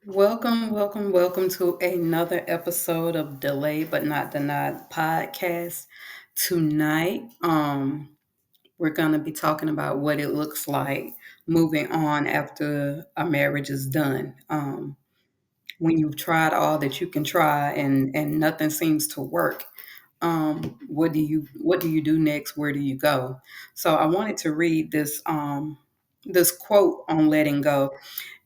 Welcome, welcome, welcome to another episode of Delay But Not Denied podcast. Tonight, we're gonna be talking about what it looks like moving on after a marriage is done. When you've tried all that you can try and nothing seems to work. What do you do next? Where do you go? So I wanted to read this quote on letting go.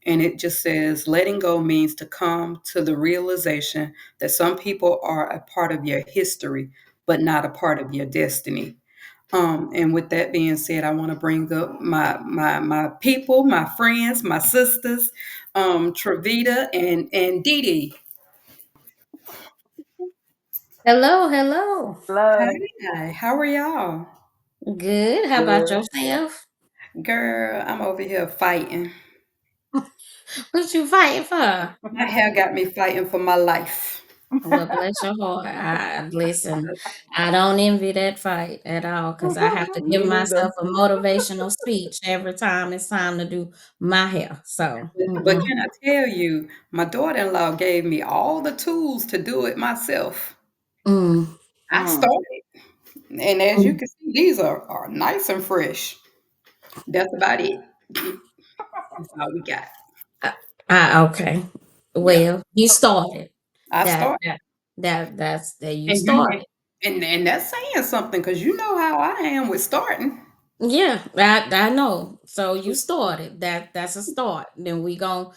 And it just says, letting go means to come to the realization that some people are a part of your history, but not a part of your destiny. And with that being said, I want to bring up my people, my friends, my sisters, Travita and Dee Dee. Hello, hello. Hello. Hi, how are y'all? Good. How about Good. yourself? Girl, I'm over here fighting. What you fighting for? My hair got me fighting for my life. Well, bless your heart. Listen, I don't envy that fight at all because I have to give Me neither. myself a motivational speech every time it's time to do my hair. So, But can I tell you, my daughter-in-law gave me all the tools to do it myself. mm, I Mm. started, and as you mm. can see, these are nice and fresh. That's about it. That's all we got. Uh, okay. Yeah, Well, you started. I That started, that that's that you and you started. and that's saying something because you know how I am with starting. Yeah, I know. So you started. That's a start. Then we gon'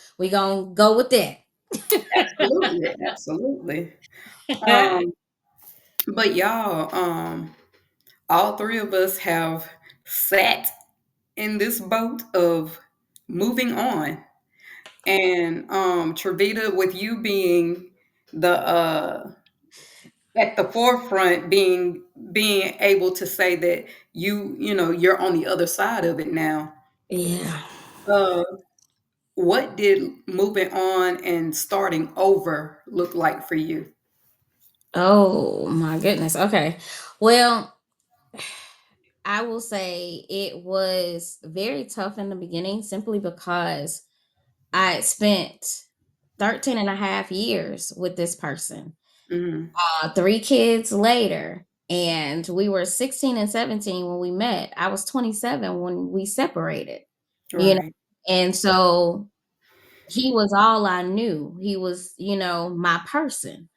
go with that. Absolutely, absolutely. Um, but y'all, all three of us have sat in this boat of moving on. And Travita, with you being the at the forefront, being able to say that you know you're on the other side of it now. Yeah. Uh, what did moving on and starting over look like for you? Oh my goodness. Okay. Well, I will say it was very tough in the beginning simply because I had spent 13 and a half years with this person. Hmm. Three kids later, and we were 16 and 17 when we met. I was 27 when we separated, you know. Right. And so he was all I knew. He was, my person.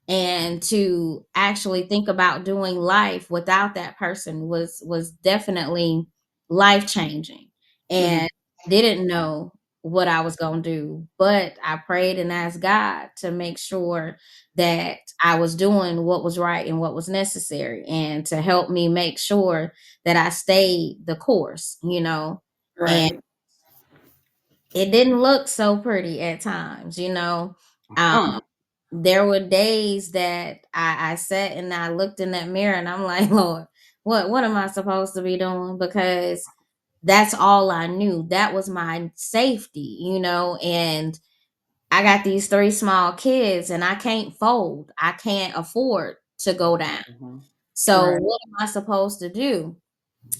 And to actually think about doing life without that person was definitely life changing. Hmm. And I didn't know what I was going to do, but I prayed and asked God to make sure that I was doing what was right and what was necessary, and to help me make sure that I stayed the course, and Right. it didn't look so pretty at times, you know. Um, Mm. there were days that I sat and I looked in that mirror and I'm like, Lord, what am I supposed to be doing? Because that's all I knew. That was my safety, and I got these three small kids and I can't fold. I can't afford to go down. Mhm. So Right. what am I supposed to do?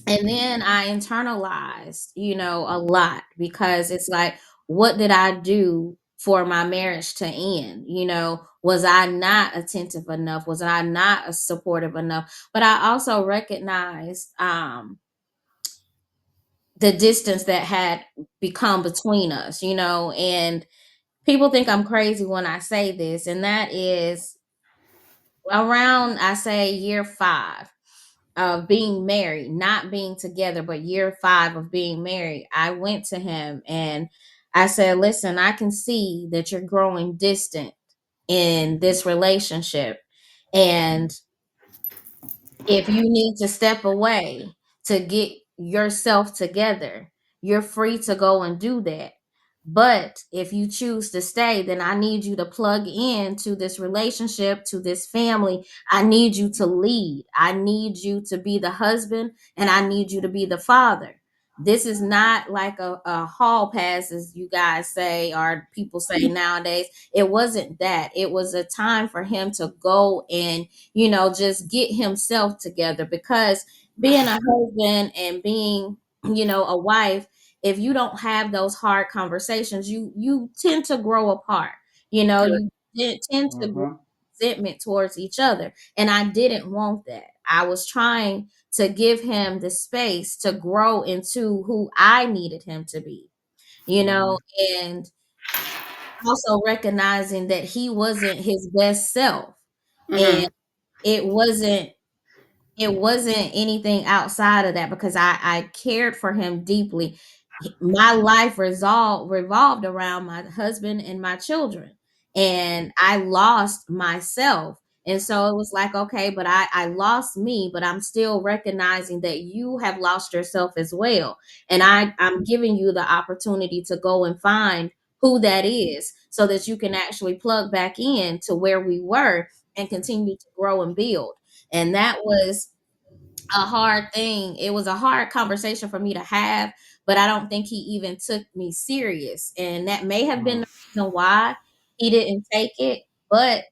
And then I internalized, a lot, because it's like, what did I do for my marriage to end? Was I not attentive enough? Was I not supportive enough? But I also recognized the distance that had become between us, and people think I'm crazy when I say this, and that is around, I say, year 5 of being married, not being together, but year 5 of being married, I went to him and I said, listen, I can see that you're growing distant in this relationship. And if you need to step away to get yourself together, you're free to go and do that. But if you choose to stay, then I need you to plug in to this relationship, to this family. I need you to lead. I need you to be the husband, and I need you to be the father. This is not like a hall pass, as you guys say, or people say nowadays. It wasn't that. It was a time for him to go and just get himself together, because being a husband and being, a wife, if you don't have those hard conversations, you tend to grow apart. You know, Correct. you tend to grow Mhm. resentment towards each other. And I didn't want that. I was trying to give him the space to grow into who I needed him to be, you know, Mhm. and also recognizing that he wasn't his best self. And Mm-hmm. it wasn't it wasn't anything outside of that because I cared for him deeply. My life revolved around my husband and my children, and I lost myself. And so it was like, okay, but I lost me, but I'm still recognizing that you have lost yourself as well. And I'm giving you the opportunity to go and find who that is so that you can actually plug back in to where we were and continue to grow and build. And that was a hard thing. It was a hard conversation for me to have, but I don't think he even took me serious. And that may have been Mhm. the reason why he didn't take it, but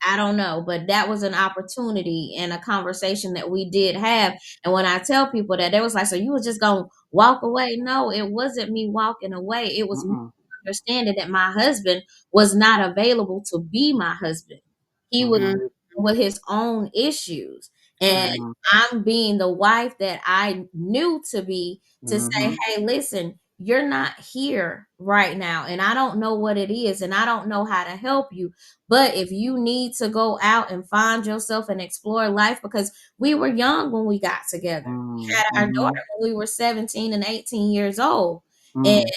I don't know. But that was an opportunity and a conversation that we did have. And when I tell people that, they was like, so you was just gonna walk away? No, it wasn't me walking away. It was me Mhm. understanding that my husband was not available to be my husband. He was Mhm. Mm-hmm. with his own issues. And Mhm. I'm being the wife that I knew to be, to say, Mhm. hey, listen, you're not here right now. And I don't know what it is. And I don't know how to help you. But if you need to go out and find yourself and explore life, because we were young when we got together. We Mhm. had our daughter Mhm. when we were 17 and 18 years old. And Mhm.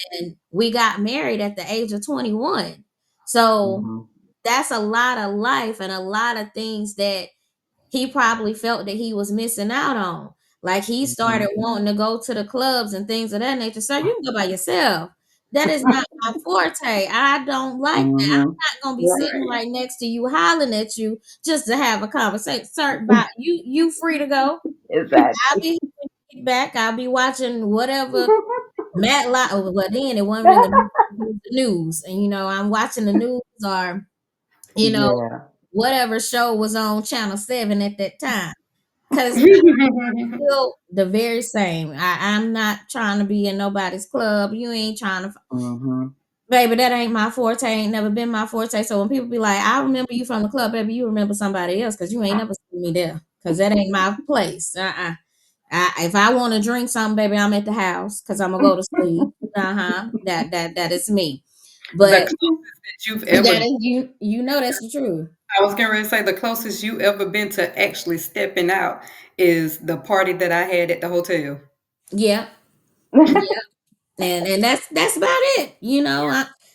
we got married at the age of 21. So Mhm. that's a lot of life and a lot of things that he probably felt that he was missing out on. Like he started Mhm. wanting to go to the clubs and things of that nature. Sir, you can go by yourself. That is not my forte. I don't like that. Mhm. I'm not gonna be sitting Right. right next to you hollering at you just to have a conversation. Sir, by you free to go. I'll Exactly. be back. I'll be watching whatever Matlock. Well, then it wasn't really the news, and I'm watching the news or you know Yeah. whatever show was on Channel 7 at that time. Because still the very same. I'm not trying to be in nobody's club. You ain't trying to, Mhm. baby. That ain't my forte. Ain't never been my forte. So when people be like, "I remember you from the club," baby, you remember somebody else because you ain't never seen me there. Because that ain't my place. If I want to drink something, baby, I'm at the house because I'm gonna go to sleep. That is me. The But closest that you've ever, that is you. You know that's the truth. I was getting ready to say, the closest you ever been to actually stepping out is the party that I had at the hotel. Yeah. And that's about it.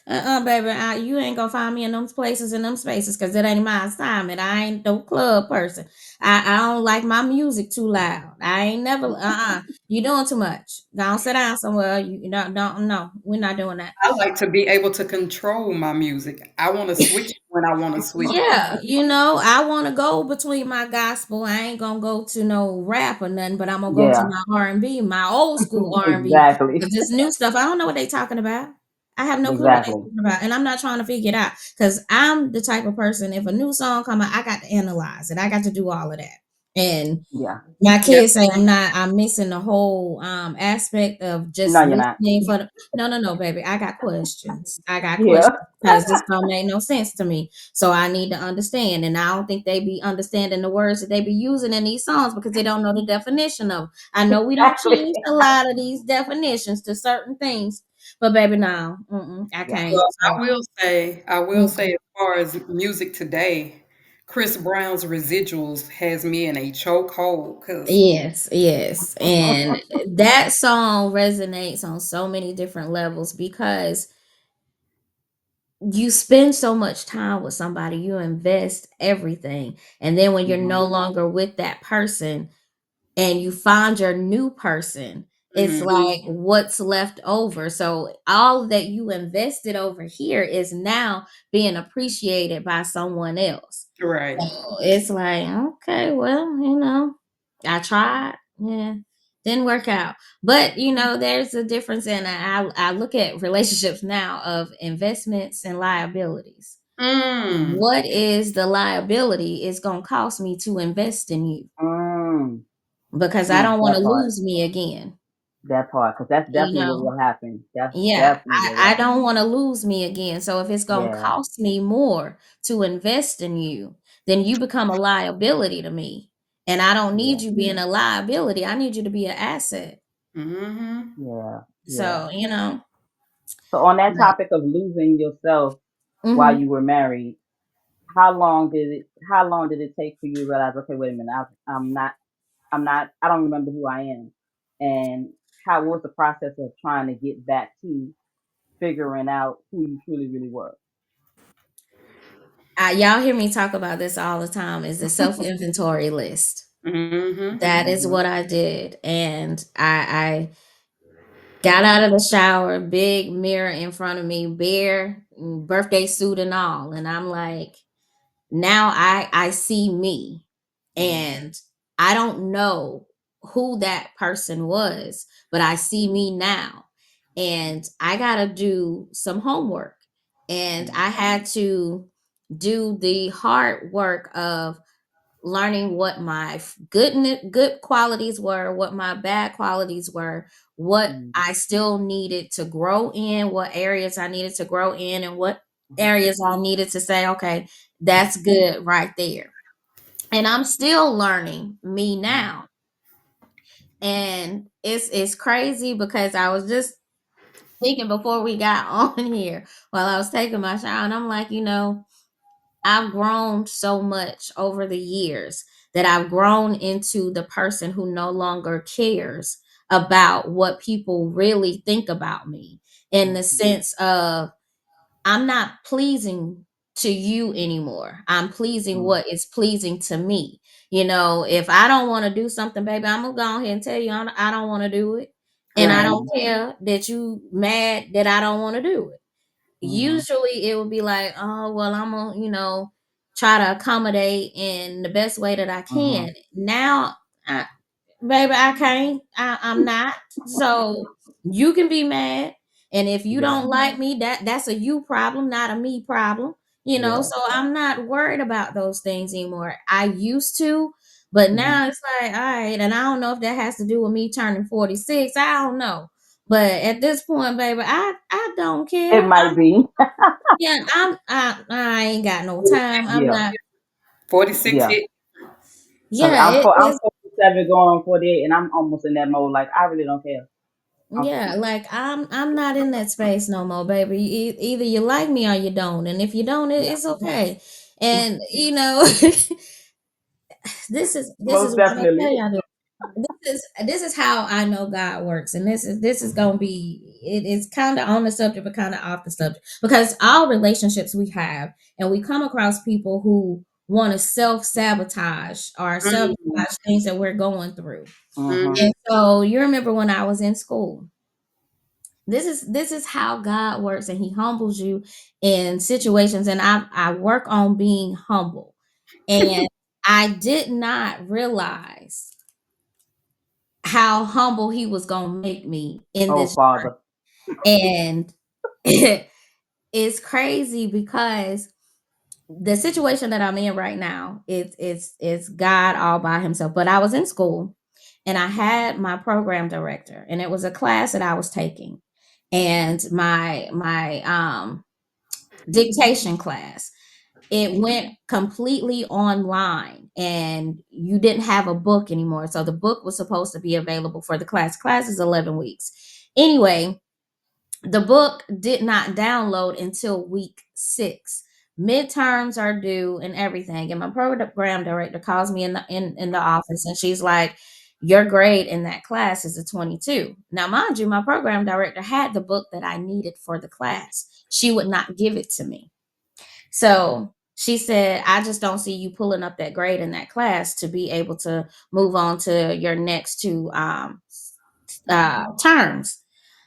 Baby, you ain't gonna find me in them places in them spaces because that ain't my assignment. I ain't no club person. I don't like my music too loud. I ain't never You doing too much. Go on sit down somewhere. You don't no, we're not doing that. I like to be able to control my music. I want to switch it when I want to switch it. Yeah, I want to go between my gospel. I ain't gonna go to no rap or nothing, but I'm gonna go to Yeah. my R&B, my old school R&B. Exactly. Because this new stuff, I don't know what they talking about. I have no clue what they Exactly. talking about, and I'm not trying to figure it out. Because I'm the type of person, if a new song come out, I got to analyze it. I got to do all of that. And Yeah. my Yeah. kids say I'm missing the whole aspect of just No, you're not. listening for the no, baby. I got questions. I got Yeah. questions because this don't make no sense to me. So I need to understand. And I don't think they be understanding the words that they be using in these songs because they don't know the definition of 'em. I know we don't Exactly. change a lot of these definitions to certain things, but baby, no, I Yeah. can't. Well, So I will say, mm-mm. as far as music today, Chris Brown's Residuals has me in a chokehold because Yes, yes. And that song resonates on so many different levels because you spend so much time with somebody, you invest everything. And then when you're Mhm. no longer with that person and you find your new person, it's mhm, like what's left over. So all that you invested over here is now being appreciated by someone else. right. It's like, okay, well, I tried. Yeah, didn't work out. But there's a difference in I look at relationships now of investments and liabilities. Mm, What is the liability it's gonna cost me to invest in you? Mm. Because I don't want to That part. lose me again. That part, because that's you definitely what know. will happen. That's Yeah, definitely what will I happen. don't want to lose me again. So if it's going to Yeah, cost me more to invest in you, then you become a liability to me. And I don't need yeah, you being a liability. I need you to be an asset. Mm-hmm. yeah, yeah. So, you know, So on that but, topic of losing yourself while mhm. you were married, how long did it take for you to realize, okay, wait a minute, I don't remember who I am, and how what was the process of trying to get back to figuring out who you truly really were? Y'all hear me talk about this all the time is the self inventory list. Mm-hmm. That is Mhm. what I did. And I got out of the shower, big mirror in front of me, bare birthday suit and all. And I'm like, now I see me, Mhm. and I don't know who that person was, but I see me now, and I got to do some homework, and Mhm. I had to do the hard work of learning what my good qualities were, what my bad qualities were, what Mhm. I still needed to grow in, what areas I needed to grow in, and what Mhm. areas I needed to say, okay, that's good right there. And I'm still learning me Mhm. now. And it's crazy because I was just thinking before we got on here while I was taking my shower, and I'm like, I've grown so much over the years that I've grown into the person who no longer cares about what people really think about me, in the Mhm. sense of I'm not pleasing to you anymore. I'm pleasing Mhm. what is pleasing to me. If I don't want to do something, baby, I'm gonna go ahead and tell you I don't want to do it. And I Right. don't Mhm. care that you mad that I don't want to do it. Mhm. Usually it would be like, oh, well, I'm gonna, try to accommodate in the best way that I Mhm. can. Now, baby, I can't. I'm not. So you can be mad, and if you Yeah. don't like me, that's a you problem, not a me problem. Yeah. So I'm not worried about those things anymore. I used to, but Mhm. now it's like, all right, and I don't know if that has to do with me turning 46. I don't know. But at this point, baby, I don't It care. might be. Yeah, I ain't got no time. I'm Yeah. not. 46 Yeah. hit. Cause Yeah, it I'm is. 47 going on 48, and I'm almost in that mode. Like I really don't care. I'm, Yeah, like I'm not in that space no more, baby. Either you like me or you don't, and if you don't, yeah. it's okay. And this is Most what I'm gonna definitely. tell y'all. This is how I know God works, and this is gonna be it's kind of on the subject, but kind of off the subject, because all relationships we have, and we come across people who want to self sabotage or Mm-hmm. sabotage things that we're going through. Mhm. And so you remember when I was in school, this is how God works, and he humbles you in situations, and I work on being humble. And I did not realize how humble he was going to make me in Oh, this Father. journey. And it's crazy because the situation that I'm in right now, it's God all by himself. But I was in school, and I had my program director, and it was a class that I was taking, and my dictation class, it went completely online, and you didn't have a book anymore. So the book was supposed to be available for the class is 11 weeks. Anyway, the book did not download until week 6. Midterms are due and everything, and my program director calls me in the office, and she's like, your grade in that class is a 22. Now, mind you, my program director had the book that I needed for the class. She would not give it to me. So she said, I just don't see you pulling up that grade in that class to be able to move on to your next two terms.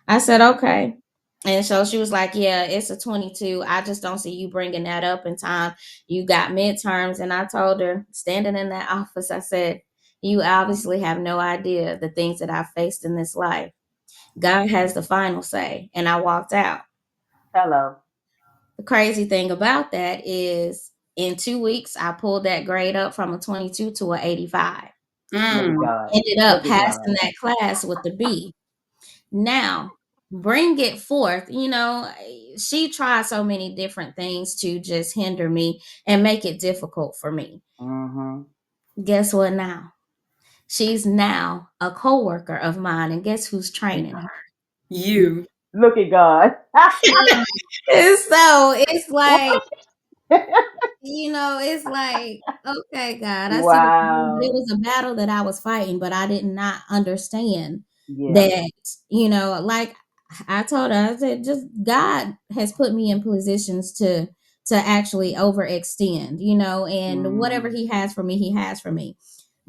I said, okay. And so she was like, yeah, it's a 22. I just don't see you bringing that up in time. You got midterms. And I told her, standing in that office, I said, you obviously have no idea the things that I've faced in this life. God has the final say. And I walked out. Hello. The crazy thing about that is in 2 weeks, I pulled that grade up from a 22 to an 85. Look at Mm. God. Ended up Look at God. passing that class with the B. Now, bring it forth. She tried so many different things to just hinder me and make it difficult for me. Mm-hmm. Guess what now? She's now a co-worker of mine, and guess who's training her? You. Look at God. And so it's What? like, it's like, okay, God, I see what you're doing, but it Wow. was a battle that I was fighting, but I did not understand Yeah. that, like I told her, I said, just God has put me in positions to actually overextend, and whatever Mm-hmm. He has for me, He has for me.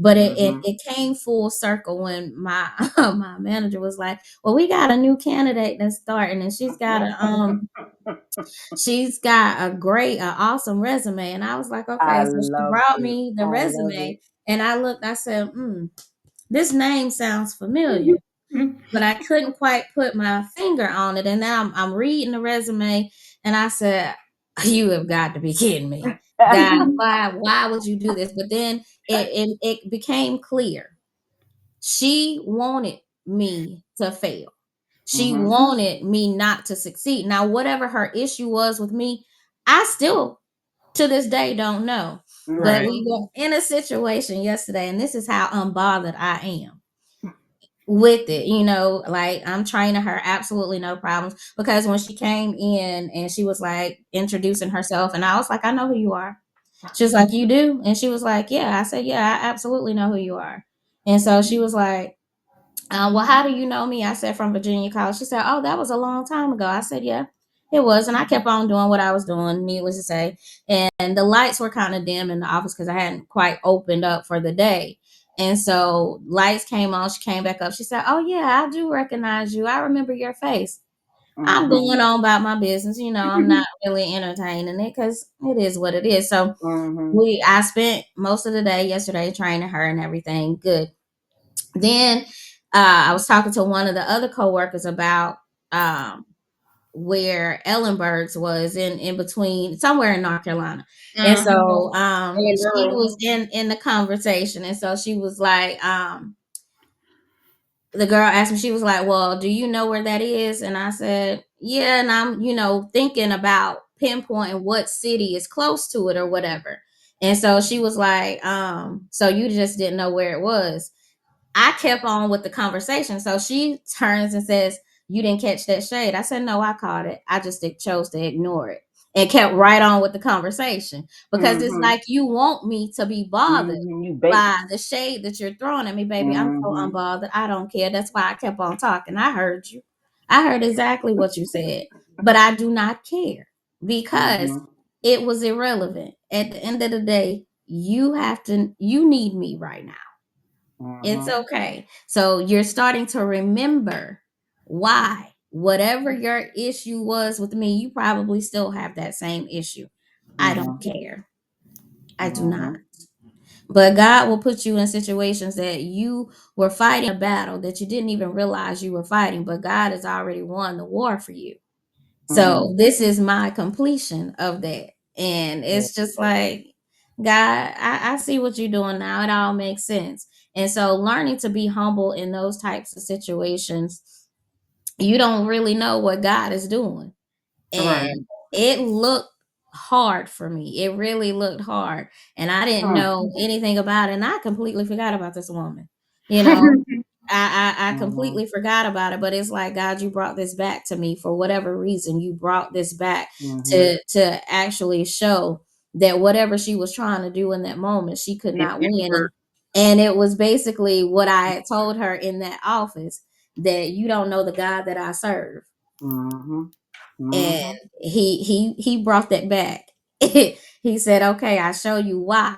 But it, it, Mm-hmm. it came full circle when my my manager was like, "Well, we got a new candidate that's starting, and she's got a great, awesome resume." And I was like, I okay. So she love brought it. me the I love it. resume, and I looked, I said, this name sounds familiar, but I couldn't quite put my finger on it. And then I'm reading the resume, and I said, you have got to be kidding me. God, why would you do this? But then it became clear. She wanted me to fail. She Mm-hmm. wanted me not to succeed. Now, whatever her issue was with me, I still to this day don't know. But Right. we Mm-hmm. were in a situation yesterday, and this is how unbothered I am with it. Like, I'm training her, absolutely no problems. Because when she came in and she was like introducing herself, and I was like, I know who you are. She was like, you do? And she was like, yeah. I said, yeah, I absolutely know who you are. And so she was like, well, how do you know me? I said, from Virginia College. She said, oh, that was a long time ago. I said, yeah, it was. And I kept on doing what I was doing, needless to say. And the lights were kind of dim in the office because I hadn't quite opened up for the day. And so lights came on. She came back up. She said, oh, yeah, I do recognize you. I remember your face. I'm Mm-hmm. going on about my business. I'm not really entertaining it because it is what it is. So Mm-hmm. I spent most of the day yesterday training her and everything. Good. Then I was talking to one of the other coworkers about um, where Ellenberg's was in between somewhere in North Carolina, and Uh-huh. so Oh, she girl. was in the conversation, and so she was like, the girl asked me, she was like, "Well, do you know where that is?" And I said, "Yeah," and I'm thinking about pinpointing what city is close to it or whatever. And so she was like, "So you just didn't know where it was?" I kept on with the conversation. So she turns and says, you didn't catch that shade. I said, no, I caught it. I just chose to ignore it and kept right on with the conversation because it's Mm-hmm. like you want me to be bothered Mm-hmm. You bait. by the shade that you're throwing at me, baby. I'm so Mm-hmm. unbothered. I don't care. That's why I kept on talking. I heard you. I heard exactly what you said, but I do not care because Mm-hmm. it was irrelevant. At the end of the day, you need me right now. It's Mm-hmm. okay. So you're starting to remember why. Whatever your issue was with me, you probably still have that same issue. I don't Mm-hmm. care. I do not. Mm-hmm. But God will put you in situations that you were fighting a battle that you didn't even realize you were fighting, but God has already won the war for you. Mm-hmm. So this is my completion of that. And Yeah. it's just like, God, I see what you're doing now. It all makes sense. And so learning to be humble in those types of situations, you don't really know what God is doing. Right. And it looked hard for me. It really looked hard. And I didn't Mm. know anything about it. And I completely forgot about this woman. You know, I Mm-hmm. completely forgot about it. But it's like, God, you brought this back to me for whatever reason. You brought this back Mm-hmm. to actually show that whatever she was trying to do in that moment, she could It not didn't win. work. And it was basically what I had told her in that office, that you don't know the God that I serve. Mm-hmm. And Mm-hmm. he brought that back. He said, okay, I show you why.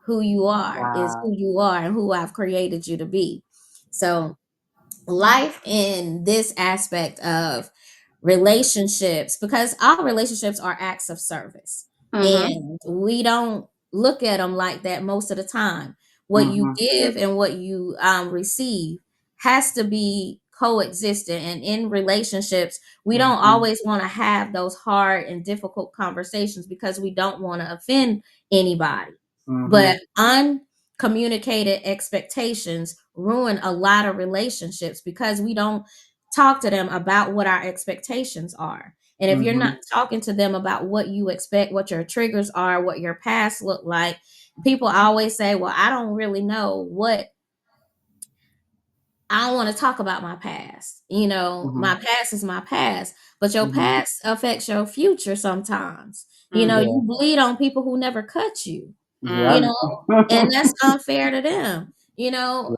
Who you are is Wow. who you are and who I've created you to be. So life in this aspect of relationships, because all relationships are acts of service, Mm-hmm. and we don't look at them like that most of the time. What you Mm-hmm. give and what you receive has to be coexistent, and in relationships we don't Mm-hmm. always want to have those hard and difficult conversations because we don't want to offend anybody. Mm-hmm. But uncommunicated expectations ruin a lot of relationships because we don't talk to them about what our expectations are. And if you're not Mhm. talking to them about what you expect, what your triggers are, what your past look like, people always say, well, I don't really know what, I don't want to talk about my past. My Mhm. past is my past, but your Mhm. past affects your future sometimes. Mm. Yeah. You bleed on people who never cut you, you Yep. Mm. know, and that's unfair to them.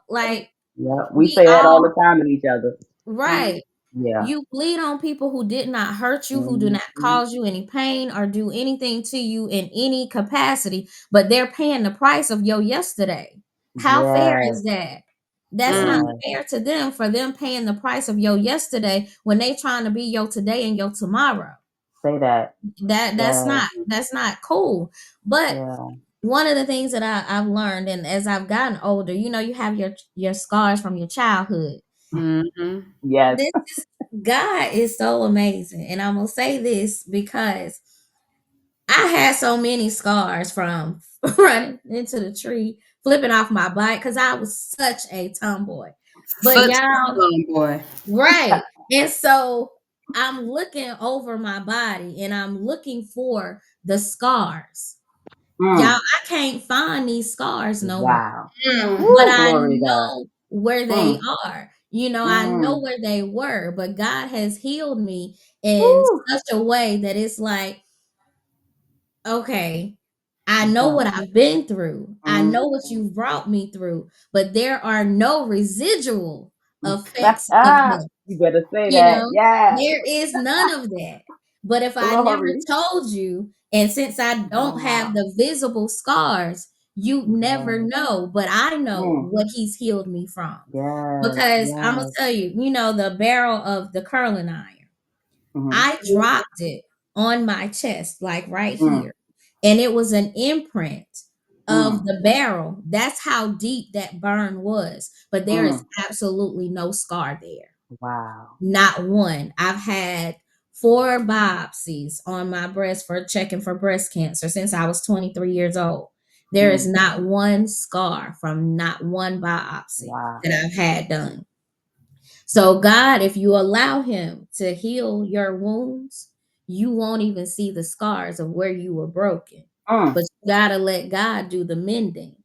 Like Yep. We we say that all all the time to each other. Mm. right. Yeah. You bleed on people who did not hurt you, who do not Mhm. cause you any pain or do anything to you in any capacity, but they're paying the price of your yesterday. How fair Yes. is that? That's not Mm. Yes. fair to them for them paying the price of your yesterday when they trying to be your today and your tomorrow. Say that. That's Yes. not cool. But Yeah. one of the things that I've learned, and as I've gotten older, you have your scars from your childhood. Mhm. Yes. This God is so amazing. And I'm gonna say this because I had so many scars from running into the tree, flipping off my bike, because I was such a tomboy. But Such y'all, a boy. right. And so I'm looking over my body and I'm looking for the scars. Y'all, Mm. I can't find these scars no more, Wow. Mm. but Woo, I glory to God. know where they Mm. are. I know Mm. where they were, but God has healed me in Woo. such a way that it's like, okay, I know Yeah. what I've been through. I Mm. know what you've brought me through, but there are no residual effects of that. You better say You that. know, Yes. there is none of that. But if I never Glory. told you, and since I don't have Wow. the visible scars, you never Yes. know. But I know Mm. what he's healed me from. Yes. Because I'm gonna Yes. tell you, the barrel of the curling iron. Mhm. I dropped it on my chest, like right Mm. here. And it was an imprint of Mm. the barrel. That's how deep that burn was. But there is Mm. absolutely no scar there. Wow. Not one. I've had 4 biopsies on my breast for checking for breast cancer since I was 23 years old. There is Mm. not one scar from not one biopsy Wow. that I've had done. So, God, if you allow Him to heal your wounds, you won't even see the scars of where you were broken. Mm. But you got to let God do the mending.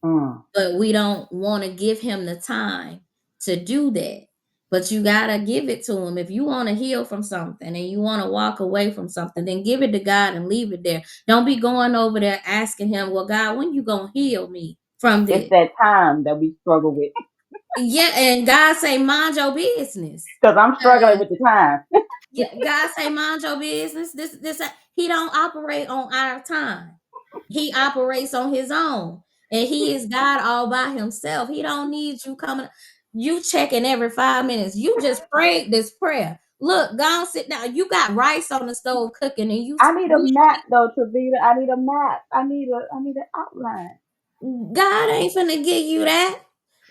Mm. But we don't want to give Him the time to do that. But you got to give it to Him. If you want to heal from something and you want to walk away from something, then give it to God and leave it there. Don't be going over there asking Him, well, God, when you going to heal me from It's this? that time that we struggle with Yeah, and God say, mind your business. because I'm struggling with the time. Yeah, God say mind your business. This he don't operate on our time. He operates on his own. And he is God all by himself. He don't need you coming, you checking every 5 minutes. You just prayed this prayer. Look, go on, sit down. You got rice on the stove cooking, and I need a map though, Travita. I need a map. I need an outline. God ain't finna give you that.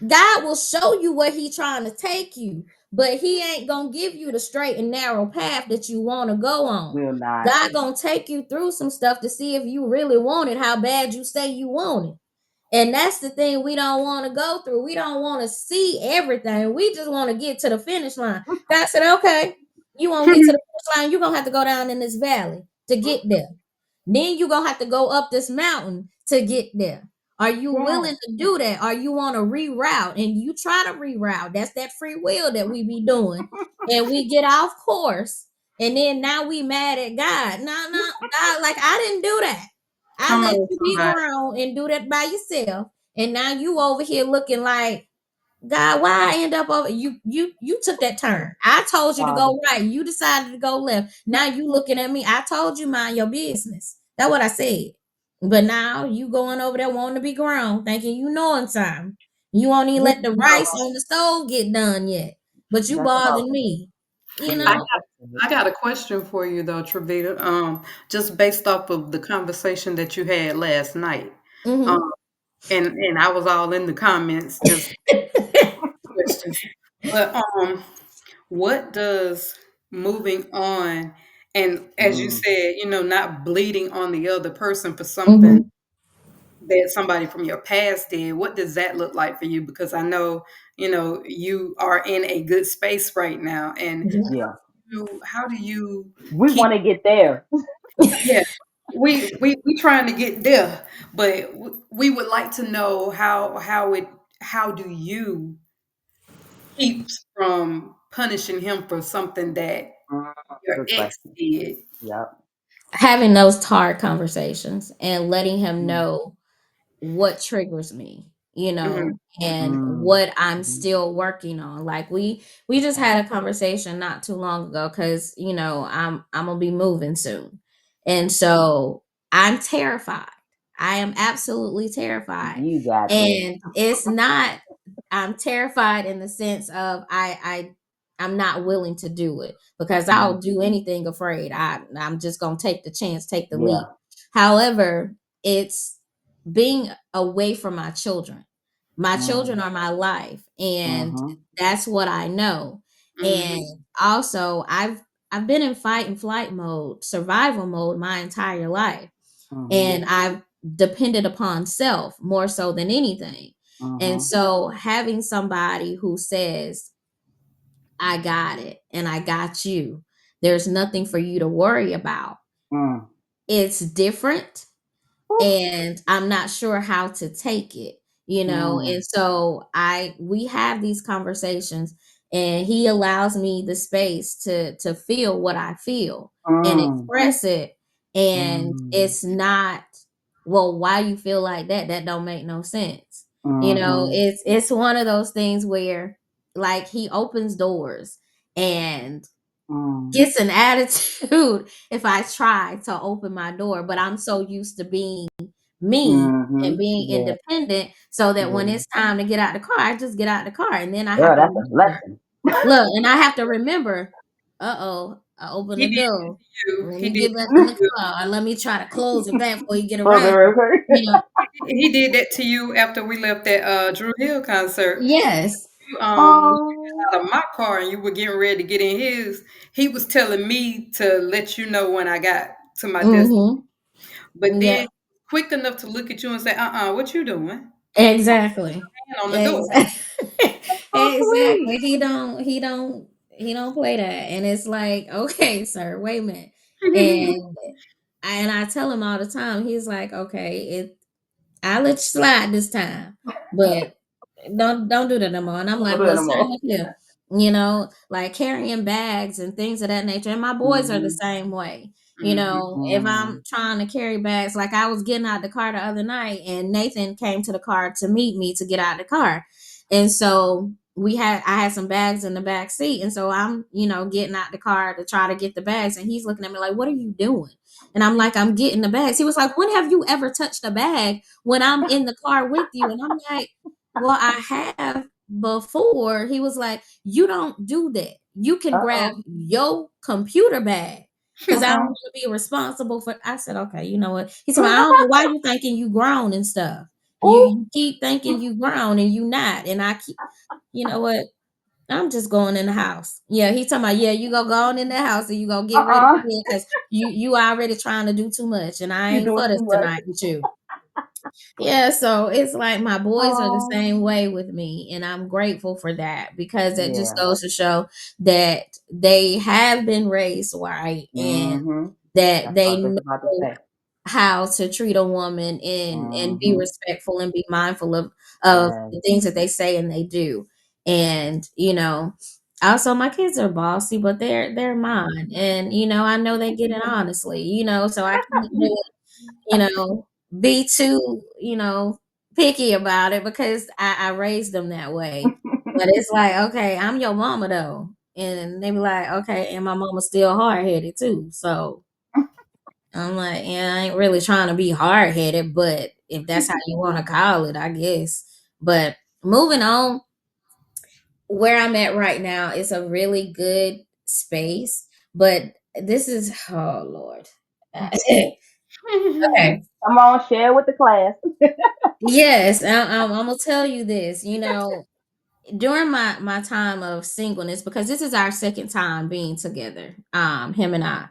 God will show you where he trying to take you, but he ain't gonna give you the straight and narrow path that you want to go on. Will not. God gonna take you through some stuff to see if you really want it, how bad you say you want it. And that's the thing we don't want to go through. We don't want to see everything. We just want to get to the finish line. God said, okay, you want to get to the finish line, you're going to have to go down in this valley to get there. Then you're going to have to go up this mountain to get there. Are you Yes. willing to do that? Or you want to reroute? And you try to reroute. That's that free will that we be doing. And we get off course. And then now we mad at God. No, no, God, like I didn't do that. I Come let on, you be somebody. grown and do that by yourself. And now you over here looking like, God, why I end up over you took that turn. I told you to Father. go right. You decided to go left. Now you looking at me. I told you mind your business. That's what I said. But now you going over there wanting to be grown, thinking you knowing something. You won't even let the rice on the stove get done yet. But you That's bothering powerful. me. You I Yeah, know? got that's good. I got a question for you though, Travita. Just based off of the conversation that you had last night. Mm-hmm. Um, and I was all in the comments just questions. But what does moving on and as you Mm. said, not bleeding on the other person for something Mm-hmm. that somebody from your past did, what does that look like for you? Because I know, you are in a good space right now, and Mhm. Yeah. how do you We keep want to get there. yeah, we trying to get there, but we would like to know how do you keep from punishing him for something that Mm, your good ex question. did. Yep. Having those hard conversations and letting him Mm, know what triggers me, Hmm. and mm, what I'm mm-hmm. still working on. Like we just Okay. had a conversation not too long ago cuz I'm going to be moving soon. And so I'm terrified. I am absolutely terrified. You got this. And it's not I'm terrified in the sense of I'm not willing to do it because Mm, I'll do anything afraid. I'm just going to take the chance, take the leap. yeah. However, it's being away from my children. My Mm, children are my life, and mm-hmm. that's what I know. And Hmm. also, I've been in fight and flight mode, survival mode my entire life, Mm-hmm. and I've depended upon self more so than anything. And Mm-hmm. so, having somebody who says, "I got it, and I got you. There's nothing for you to worry about." Mm. It's different, Oof. and I'm not sure how to take it. Mm. And so we have these conversations, and he allows me the space to feel what I feel and Mm. express it. And Mm. it's not, well, why you feel like that? That don't make no sense. Mm-hmm. It's one of those things where, like, he opens doors and Mm. gets an attitude if I try to open my door, but I'm so used to being me Mm-hmm. and being Yeah. independent, so that when Yeah. it's time to get out the car, I just get out the car, and then I have Girl, to that's a remember. blessing. Look, and I have to remember, uh-oh, I opened He the did that door. to you. Let He me did get back that in to the you. car, or let me try to close it back before you get For the around. record. You know, He did that to you after we left that Drew Hill concert. yes. When you Oh. got out of my car and you were getting ready to get in his, he was telling me to let you know when I got to my destination. Mm-hmm. But Yep. then quick enough to look at you and say, what you doing? Exactly. Hand on the door. Exactly. So sweet. Exactly. He don't play that. And it's like, okay, sir, wait a minute. And I tell him all the time, he's like, okay, I'll let you slide this time, but don't do that no more. And I'm Don't like, do that well, no sir, more. look here, like carrying bags and things of that nature. And my boys are the Mm-hmm. same way. Hmm. If Mm. I'm trying to carry bags, like I was getting out the car the other night, and Nathan came to the car to meet me to get out the car, and so I had some bags in the back seat, and so I'm getting out the car to try to get the bags, and he's looking at me like, "What are you doing?" And I'm like, "I'm getting the bags." He was like, "When have you ever touched a bag when I'm in the car with you?" And I'm like, "Well, I have before." He was like, "You don't do that. You can grab Uh-oh. your computer bag because I don't Uh-uh. want to be responsible for." I said, "Okay, you know what?" He said, "Well, I don't know why you thinking you grown and stuff. You Ooh. you keep thinking you grown and you not." And I keep, you know what? I'm just going in the house. Yeah, he talking about, yeah, you go on in the house and you go get ready Uh-uh. because you already trying to do too much, and I You're ain't doing for this too much. tonight with you. Yeah, so it's like my boys are the Oh. same way with me, and I'm grateful for that because it just Yeah. goes to show that they have been raised right, and Mm-hmm. that That's what I they was just about to know say. how to treat a woman and be Mm-hmm. respectful and be mindful of Yes. the things that they say and they do. And also my kids are bossy, but they're mine. And I know they get it honestly, so I can't really, you know, be too, picky about it because I raised them that way. But it's like, okay, I'm your mama though. And they be like, okay, and my mama's still hard headed too. So I'm like, yeah, I ain't really trying to be hard headed, but if that's how you want to call it, I guess. But moving on, where I'm at right now is a really good space, but this is, oh Lord. Okay. Come on, share with the class. Yes, I'm gonna tell you this. During my time of singleness, because this is our second time being together, him and I.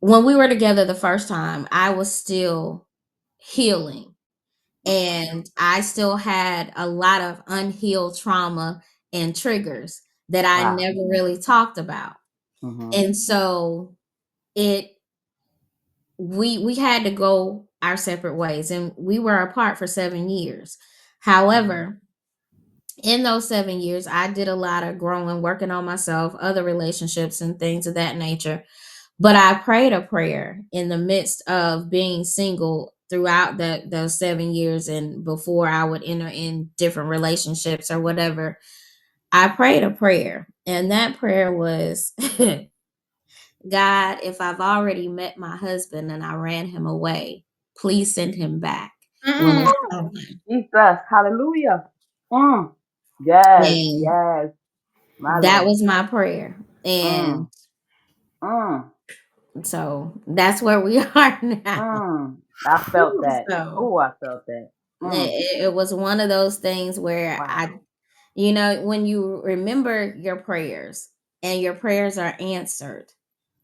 When we were together the first time, I was still healing. and I still had a lot of unhealed trauma and triggers that I Wow. never really talked about. Mhm. And so it we had to go our separate ways, and we were apart for 7 years. Mhm. However, in those 7 years, I did a lot of growing, working on myself, other relationships and things of that nature. But I prayed a prayer in the midst of being single throughout those 7 years and before I would enter in different relationships or whatever. I prayed a prayer, and that prayer was God, if I've already met my husband and I ran him away, please send him back when Mm. it's Mm. time. Jesus. Hallelujah. Mm. Yes. And Yes. My that Lord. was my prayer. And Mm. Mm. so that's where we are now. Mm. I felt that. So Oh, I felt that. Mm. it was one of those things where Wow. when you remember your prayers and your prayers are answered,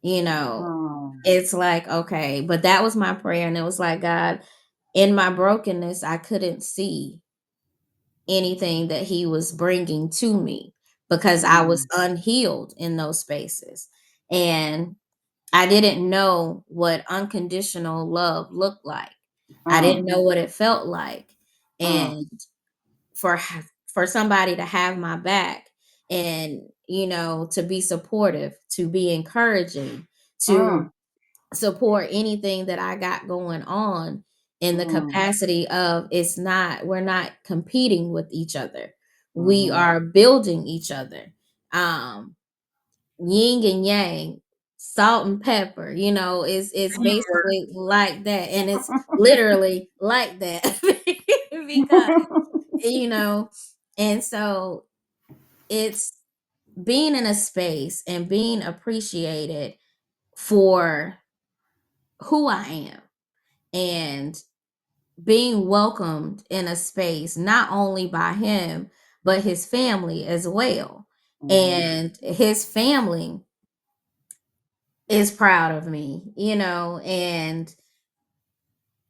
you know, Mm. it's like, okay, but that was my prayer. And it was like, God, in my brokenness, I couldn't see anything that He was bringing to me because I was Mm. unhealed in those spaces. And I didn't know what unconditional love looked like. I Mm. didn't know what it felt like. Mm. And for for somebody to have my back and to be supportive, to be encouraging, to Mm. support anything that I got going on in the Mm. capacity of we're not competing with each other. We Mhm. are building each other. Um Yin and yang, salt and pepper, it's basically like that. And it's literally like that because, you know, and so it's being in a space and being appreciated for who I am and being welcomed in a space not only by him but his family as well. Mhm. And his family is proud of me, and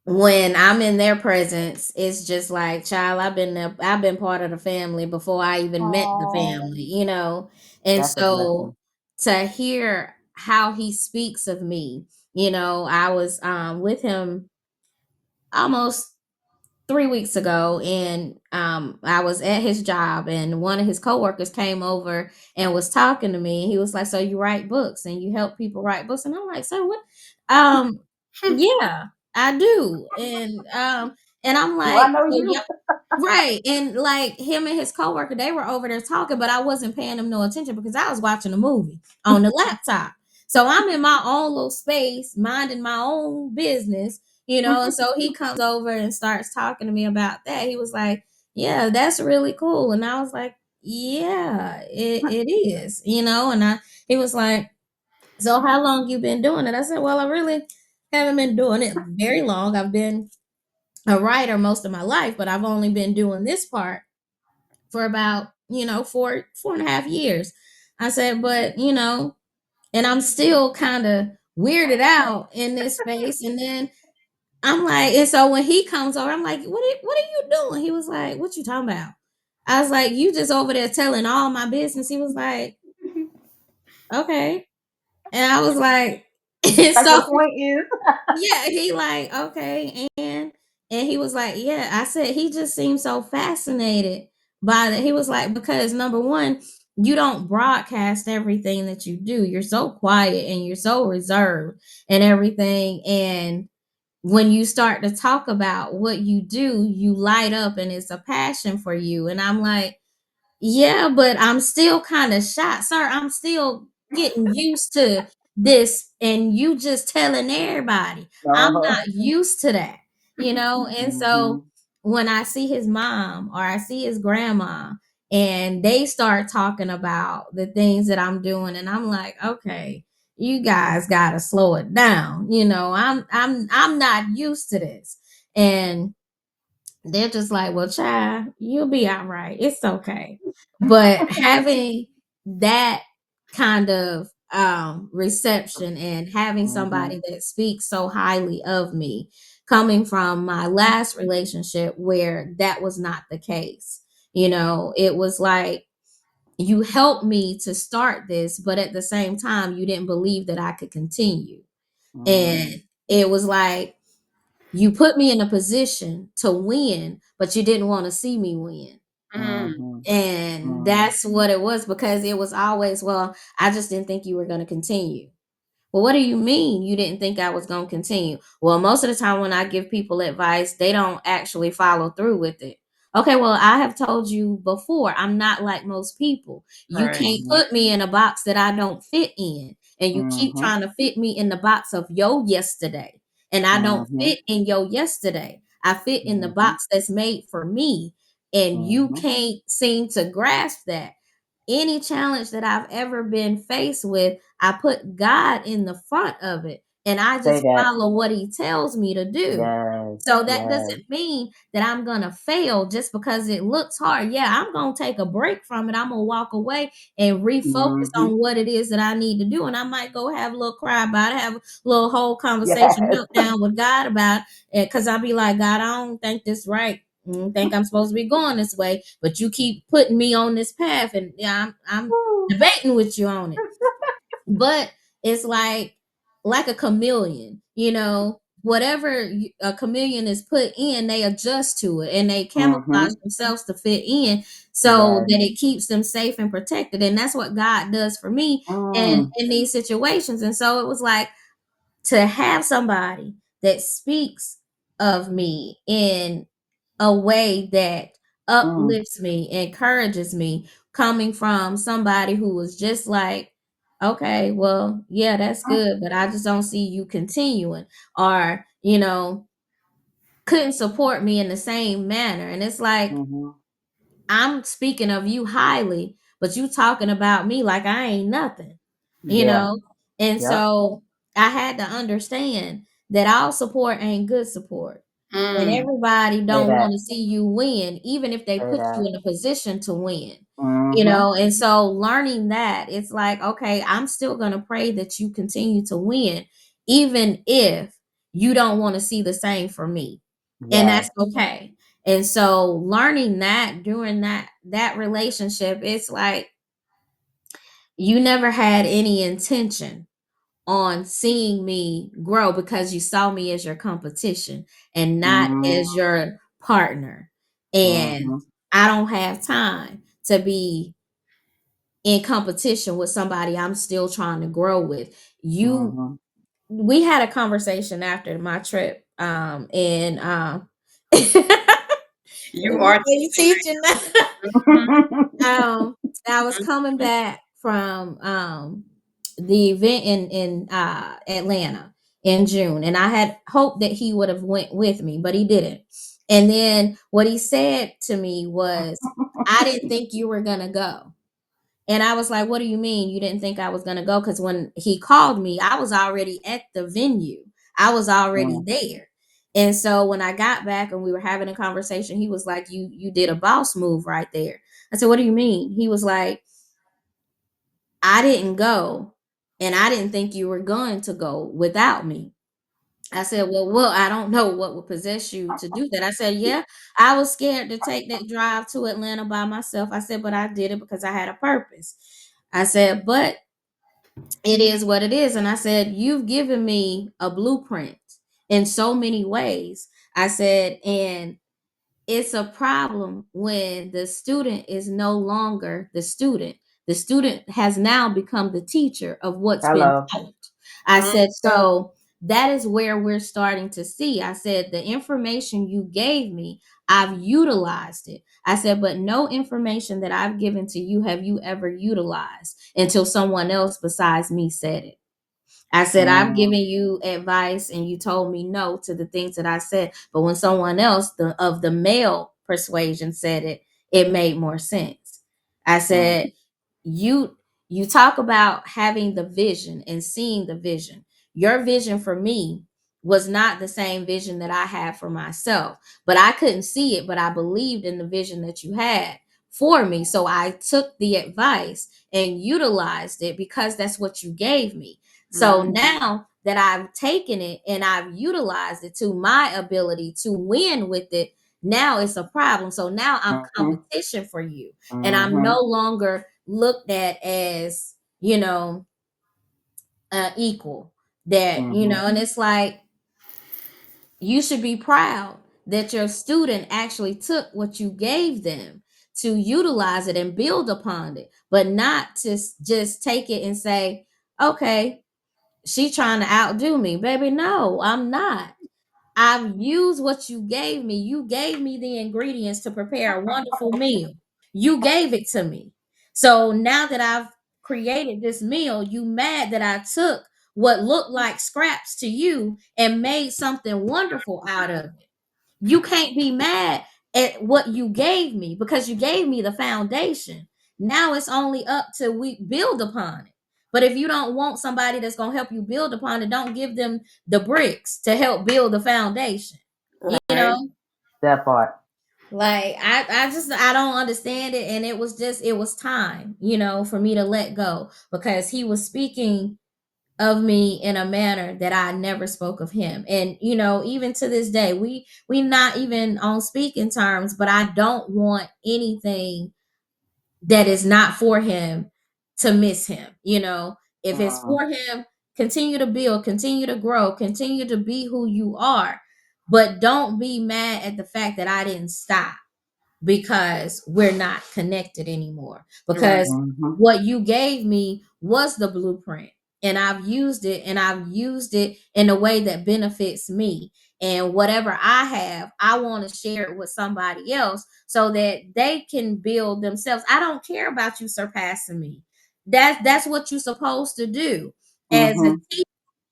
when I'm in their presence, it's just like, child, I've been part of the family before I even met the Oh, family. And that's a so blessing. to hear how he speaks of me, I was with him almost 3 weeks ago, and I was at his job, and one of his coworkers came over and was talking to me. He was like, "So you write books and you help people write books?" And I'm like, "So what?" Um, yeah, I do. And I'm Do I like, know "So you? yeah." Right. And like him and his coworker, they were over there talking, but I wasn't paying them no attention because I was watching a movie on the laptop. So I'm in my own little space, minding my own business, and so he comes over and starts talking to me about that. He was like, "Yeah, that's really cool." And I was like, "Yeah, it is," and he was like, "So how long you been doing it?" I said, "Well, I really haven't been doing it very long. I've been a writer most of my life, but I've only been doing this part for about, 4.5 years." I said, "But, and I'm still kind of weirded out in this space." And then I'm like, and so when he comes over, I'm like, what are you doing? He was like, "What you talking about?" I was like, "You just over there telling all my business." He was like, "Okay." And I was like, and Like so your point is. yeah, he like, "Okay." And he was like, "Yeah." I said, "He just seemed so fascinated by that." He was like, "Because number one, you don't broadcast everything that you do. You're so quiet and you're so reserved and everything. And when you start to talk about what you do, you light up and it's a passion for you." And I'm like, "Yeah, but I'm still kind of shy, sir. I'm still getting used to this, and you just telling everybody. I'm Uh-huh. not used to that." And so Mhm. when I see his mom or I see his grandma and they start talking about the things that I'm doing, and I'm like, "Okay, you guys got to slow it down. I'm not used to this." And they're just like, "Well, child, you'll be all right. It's okay." But having that kind of reception and having Mhm. somebody that speaks so highly of me coming from my last relationship where that was not the case. You know, it was like, you helped me to start this, but at the same time, you didn't believe that I could continue. Mm, And it was like, you put me in a position to win, but you didn't want to see me win. Mm. mhm, And mm. that's what it was, because it was always, well, I just didn't think you were going to continue. Well, what do you mean you didn't think I was going to continue? Well, most of the time when I give people advice, they don't actually follow through with it. Okay, well, I have told you before, I'm not like most people. You Right. can't Mhm, put me in a box that I don't fit in. And you keep mhm, trying to fit me in the box of yo yesterday. And I don't mhm, fit in yo yesterday. I fit in the mhm, box that's made for me. And you mhm. can't seem to grasp that. Any challenge that I've ever been faced with, I put God in the front of it and I Say just that. follow what he tells me to do. Yes, So that yes. doesn't mean that I'm going to fail just because it looks hard. Yeah, I'm going to take a break from it. I'm going to walk away and refocus Mhm. on what it is that I need to do. And I might go have a little cry about it, have a little whole conversation Yes. meltdown with God about it. Cause I'll be like, God, I don't think this right. I don't think I'm supposed to be going this way, but you keep putting me on this path, and yeah, I'm Woo. debating with you on it. But it's like a chameleon, you know, whatever a chameleon is put in, they adjust to it and they camouflage Mhm. themselves to fit in so Yes. that it keeps them safe and protected. And that's what God does for me and Mm. in these situations. And so it was like, to have somebody that speaks of me in a way that Mm. uplifts me, encourages me, coming from somebody who was just like, okay, well, yeah, that's good, but I just don't see you continuing, or, you know, couldn't support me in the same manner. And it's like, Mhm. I'm speaking of you highly, but you talking about me like I ain't nothing, you Yeah. know? And Yep. so I had to understand that all support ain't good support. And Mm. everybody Say don't that. want to see you win, even if they Say put you that. in a position to win, you Mhm. know? And so learning that, it's like, okay, I'm still going to pray that you continue to win, even if you don't want to see the same for me. And Yes. that's okay. And so learning that during that relationship, it's like you never had any intention on seeing me grow because you saw me as your competition and not Mm. as your partner. And Mhm. I don't have time to be in competition with somebody I'm still trying to grow with. You Mhm. We had a conversation after my trip and You are you teaching. teaching that. Mhm. um, I was coming back from the event in Atlanta in June, and I had hoped that he would have went with me, but he didn't. And then what he said to me was, "I didn't think you were gonna go." And I was like, "What do you mean you didn't think I was gonna go?" Because when he called me, I was already at the venue. I was already Mm. there. And so when I got back and we were having a conversation, he was like, "You did a boss move right there." I said, "What do you mean?" He was like, "I didn't go, and I didn't think you were going to go without me." I said, "Well, I don't know what would possess you to do that." I said, "Yeah, I was scared to take that drive to Atlanta by myself." I said, "But I did it because I had a purpose." I said, "But it is what it is." And I said, "You've given me a blueprint in so many ways." I said, "And it's a problem when the student is no longer the student. The student has now become the teacher of what's been Hello. taught." I Mm. said, "So that is where we're starting to see." I said, "The information you gave me, I've utilized it." I said, "But no information that I've given to you have you ever utilized until someone else besides me said it." I said, "I've Mm. given you advice and you told me no to the things that I said. But when someone else of the male persuasion said it, it made more sense." I Mm. said, you you talk about having the vision and seeing the vision. Your vision for me was not the same vision that I had for myself, but I couldn't see it, but I believed in the vision that you had for me. So I took the advice and utilized it because that's what you gave me. So Mhm. now that I've taken it and I've utilized it to my ability to win with it, now it's a problem. So now I'm Mhm. competition for you. And I'm Mhm. no longer looked at as, equal. That, Mhm. and it's like you should be proud that your student actually took what you gave them to utilize it and build upon it, but not to just take it and say, okay, she trying to outdo me. Baby, no, I'm not. I've used what you gave me. You gave me the ingredients to prepare a wonderful meal. You gave it to me. So now that I've created this meal, you mad that I took what looked like scraps to you and made something wonderful out of it. You can't be mad at what you gave me because you gave me the foundation. Now it's only up to we build upon it. But if you don't want somebody that's going to help you build upon it, don't give them the bricks to help build the foundation. You Right. know, That part. like I don't understand it. And it was time, for me to let go because he was speaking of me in a manner that I never spoke of him. And even to this day, we not even on speaking terms, but I don't want anything that is not for him to miss him. If it's Mm. for him, continue to build, continue to grow, continue to be who you are, but don't be mad at the fact that I didn't stop because we're not connected anymore. Right. Because Mhm. what you gave me was the blueprint, and I've used it in a way that benefits me. And whatever I have, I want to share it with somebody else so that they can build themselves. I don't care about you surpassing me. That's what you're supposed to do. As a Mhm.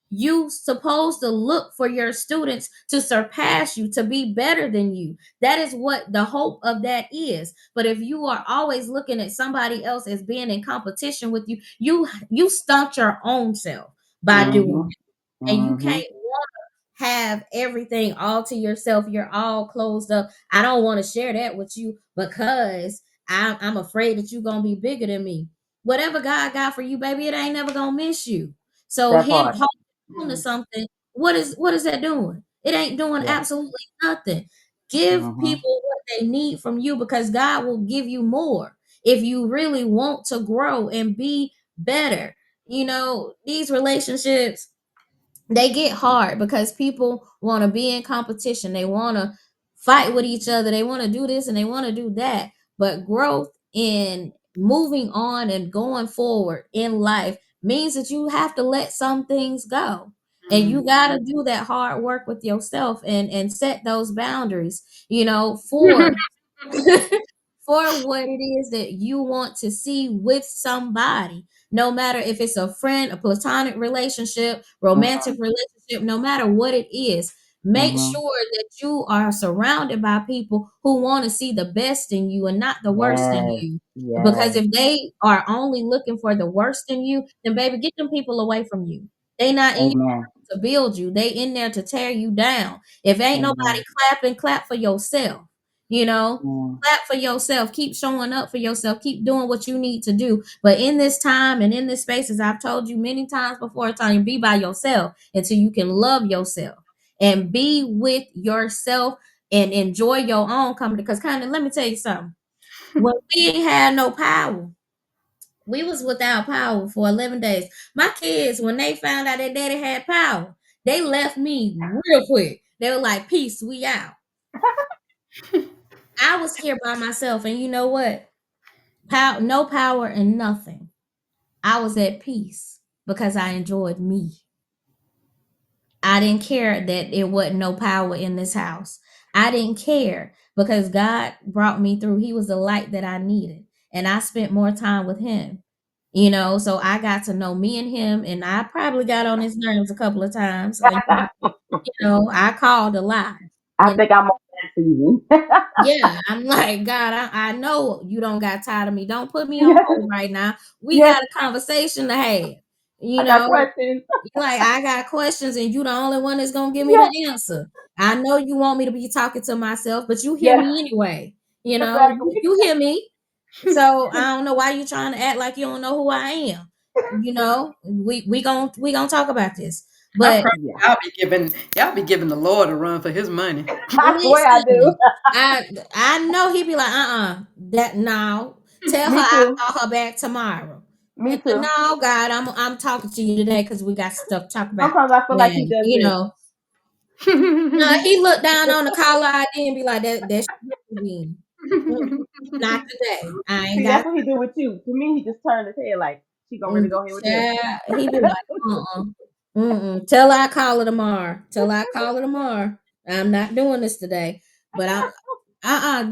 you supposed to look for your students to surpass you, to be better than you. That is what the hope of that is. But if you are always looking at somebody else as being in competition with you, you stunt your own self by doing Mhm. it. And you Mhm. can't have everything all to yourself. You're all closed up. I don't want to share that with you because I'm afraid that you're gonna be bigger than me. Whatever God got for you, baby, it ain't never gonna miss you. So That him part. holding on to something, what is that doing? It ain't doing Yeah. absolutely nothing. Give Mhm. people what they need from you because God will give you more if you really want to grow and be better. These relationships, they get hard because people want to be in competition. They want to fight with each other. They want to do this and they want to do that. But growth in moving on and going forward in life means that you have to let some things go. And you got to do that hard work with yourself and set those boundaries, for for what it is that you want to see with somebody. No matter if it's a friend, a platonic relationship, romantic relationship, no matter what it is, make Mhm. sure that you are surrounded by people who want to see the best in you and not the worst in Yes. you. Because Yes. if they are only looking for the worst in you, then baby, get them people away from you. They not in Amen. to build you. They in there to tear you down. If ain't nobody Amen. clapping, clap for yourself. You know, Mm. clap for yourself. Keep showing up for yourself. Keep doing what you need to do. But in this time and in this space, as I've told you many times before, Tanya, be by yourself until you can love yourself and be with yourself and enjoy your own company. Because kind of, let me tell you something. When we ain't had no power, we was without power for 11 days. My kids, when they found out that daddy had power, they left me real quick. They were like, peace, we out. I was here by myself, and you know what? No power and nothing. I was at peace because I enjoyed me. I didn't care that it wasn't no power in this house. I didn't care because God brought me through. He was the light that I needed. And I spent more time with him. So I got to know me and him, and I probably got on his nerves a couple of times. I called a lot. I think I'm on that season. Yeah, I'm like, God, I know you don't got tired of me. Don't put me on Yes. hold right now. We Yes. got a conversation to have. You I got know, questions. like I got questions and you the only one that's gonna give me Yes. the answer. I know you want me to be talking to myself, but you hear Yes. me anyway. Exactly. You hear me. So I don't know why you trying to act like you don't know who I am. We gonna talk about this. I But promise Yeah, y'all be giving the Lord a run for his money. I swear I do. listen, I know he be like, that now. Tell her Me I'll too. call her back tomorrow. Me And too. no, God, I'm talking to you today because we got stuff to talk about. Sometimes I feel like he And does this. he looked down on the caller ID and be like, that's you. Not today. I ain't See, got that's what he do with you. To me, he just turned his head like, she gonna really go here with this. child. He be like, mm-mm. Tell her I call her tomorrow. Tell her I call her tomorrow. I'm not doing this today. But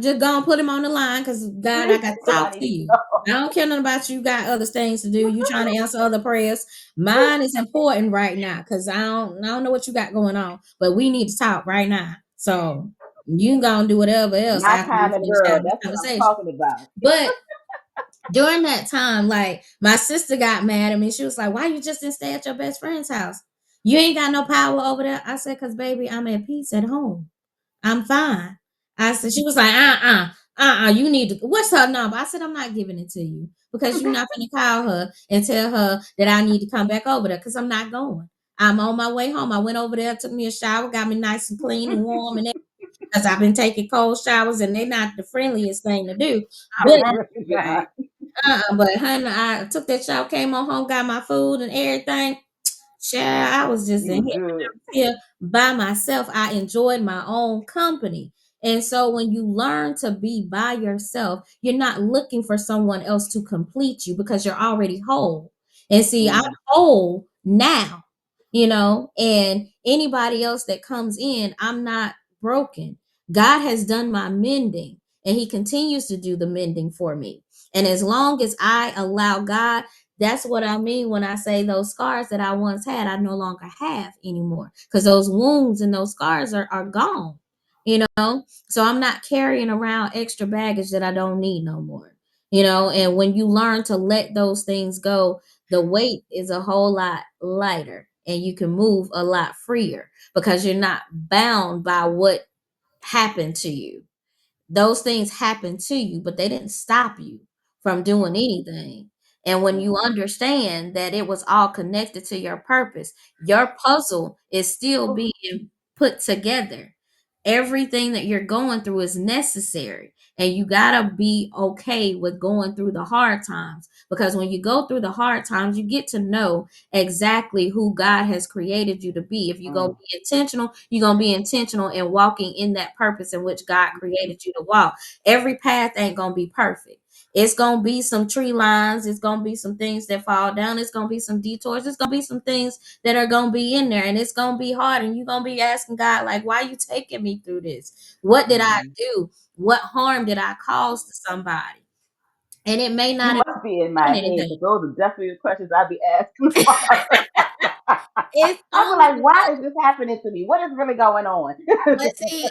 just go and put him on the line because God, I got to Because I talk need to to you. go. I don't care nothing about you. Got other things to do. You trying to answer other prayers. Mine is important right now because I don't know what you got going on. But we need to talk right now. So you can go and do whatever else My after we kind of finish girl. having this That's what I'm conversation. talking about. But during that time, like my sister got mad at me. She was like, "Why you just didn't stay at your best friend's house? You ain't got no power over there." I said, "Cause baby, I'm at peace at home. I'm fine." I said, she was like, you need to. What's her number? I said, I'm not giving it to you because you're not gonna call her and tell her that I need to come back over there because I'm not going. I'm on my way home. I went over there, took me a shower, got me nice and clean and warm, and because I've been taking cold showers and they're not the friendliest thing to do. I But promise Really you it not. ain't. but honey, I took that shower, came on home, got my food and everything. Child, I was just You in was good. here by myself. I enjoyed my own company. And so when you learn to be by yourself, you're not looking for someone else to complete you because you're already whole. And see, I'm Mm, whole now, and anybody else that comes in, I'm not broken. God has done my mending and he continues to do the mending for me. And as long as I allow God, that's what I mean when I say those scars that I once had, I no longer have anymore because those wounds and those scars are gone, So I'm not carrying around extra baggage that I don't need no more, And when you learn to let those things go, the weight is a whole lot lighter and you can move a lot freer because you're not bound by what happened to you. Those things happened to you, but they didn't stop you from doing mm, anything. And when you mm, understand that it was all connected to your purpose, your puzzle is still mm. being put together. Everything that you're going through is necessary. And you got to be okay with going through the hard times because when you go through the hard times, you get to know exactly who God has created you to be. If you're going to Mm. be intentional, you're going to be intentional in walking in that purpose in which God created you to walk. Every path ain't going to be perfect. It's going to be some tree lines. It's going to be some things that fall down. It's going to be some detours. It's going to be some things that are going to be in there and it's going to be hard. And you're going to be asking God, like, why are you taking me through this? What did I Mhm. do? What harm did I cause to somebody? And it may You not have must be in my done head anything. because those are definitely the questions I'd be asking. It's I'd be only like, why is this happening to me? What is really going on? but see,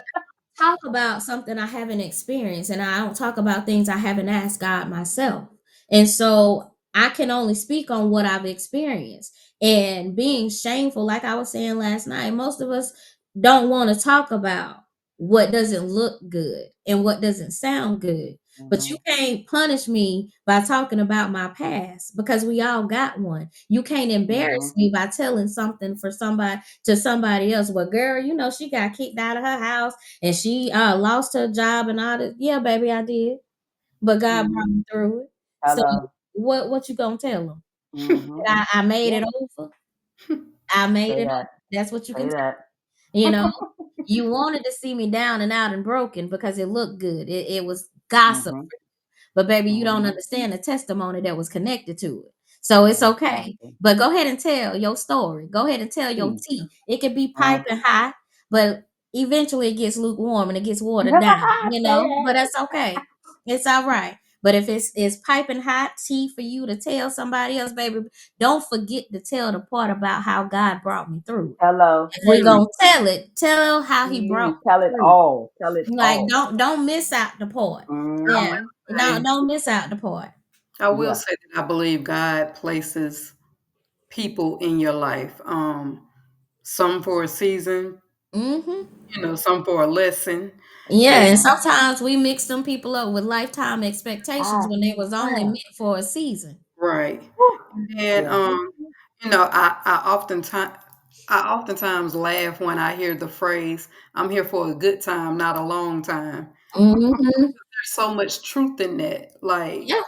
talk about something I haven't experienced, and I don't talk about things I haven't asked God myself. And so I can only speak on what I've experienced. And being shameful, like I was saying last night, most of us don't want to talk about what doesn't look good and what doesn't sound good. But you Mhm, can't punish me by talking about my past because we all got one. You can't embarrass mhm. me by telling something for somebody to somebody else. Well, girl, she got kicked out of her house and she lost her job and all that. Yeah, baby, I did. But God brought Mhm. me through it. So Hello. what you gonna tell them? Mhm. I made Yeah. it over. I made Say it that. over. That's what you Say can tell. that. You know, you wanted to see me down and out and broken because it looked good. It was gossip. Mhm. But baby, you don't Mhm. understand the testimony that was connected to it. So it's okay. Exactly. But go ahead and tell your story. Go ahead and tell your See. tea. It could be Mm. piping hot, but eventually it gets lukewarm and it gets watered down, Say but that. that's okay. It's all right. But if it's piping hot tea for you to tell somebody else, baby, don't forget to tell the part about how God brought me through it. Hello. If we're Please. gonna tell it, tell how he brought Please me tell it through. all. Tell it Like all. don't miss out the part. I Yeah. Mhm. will Don't say, don't miss out the part. I will Yeah. say that I believe God places people in your life. Some for a season, Hmm. some for a lesson. Yeah, And and sometimes we mix some people up with lifetime expectations I when they was only swear. meant for a season. right. Whew. And Yeah. I oftentimes I oftentimes laugh when I hear the phrase, "I'm here for a good time, not a long time." Hmm. There's so much truth in that. Like, Yeah.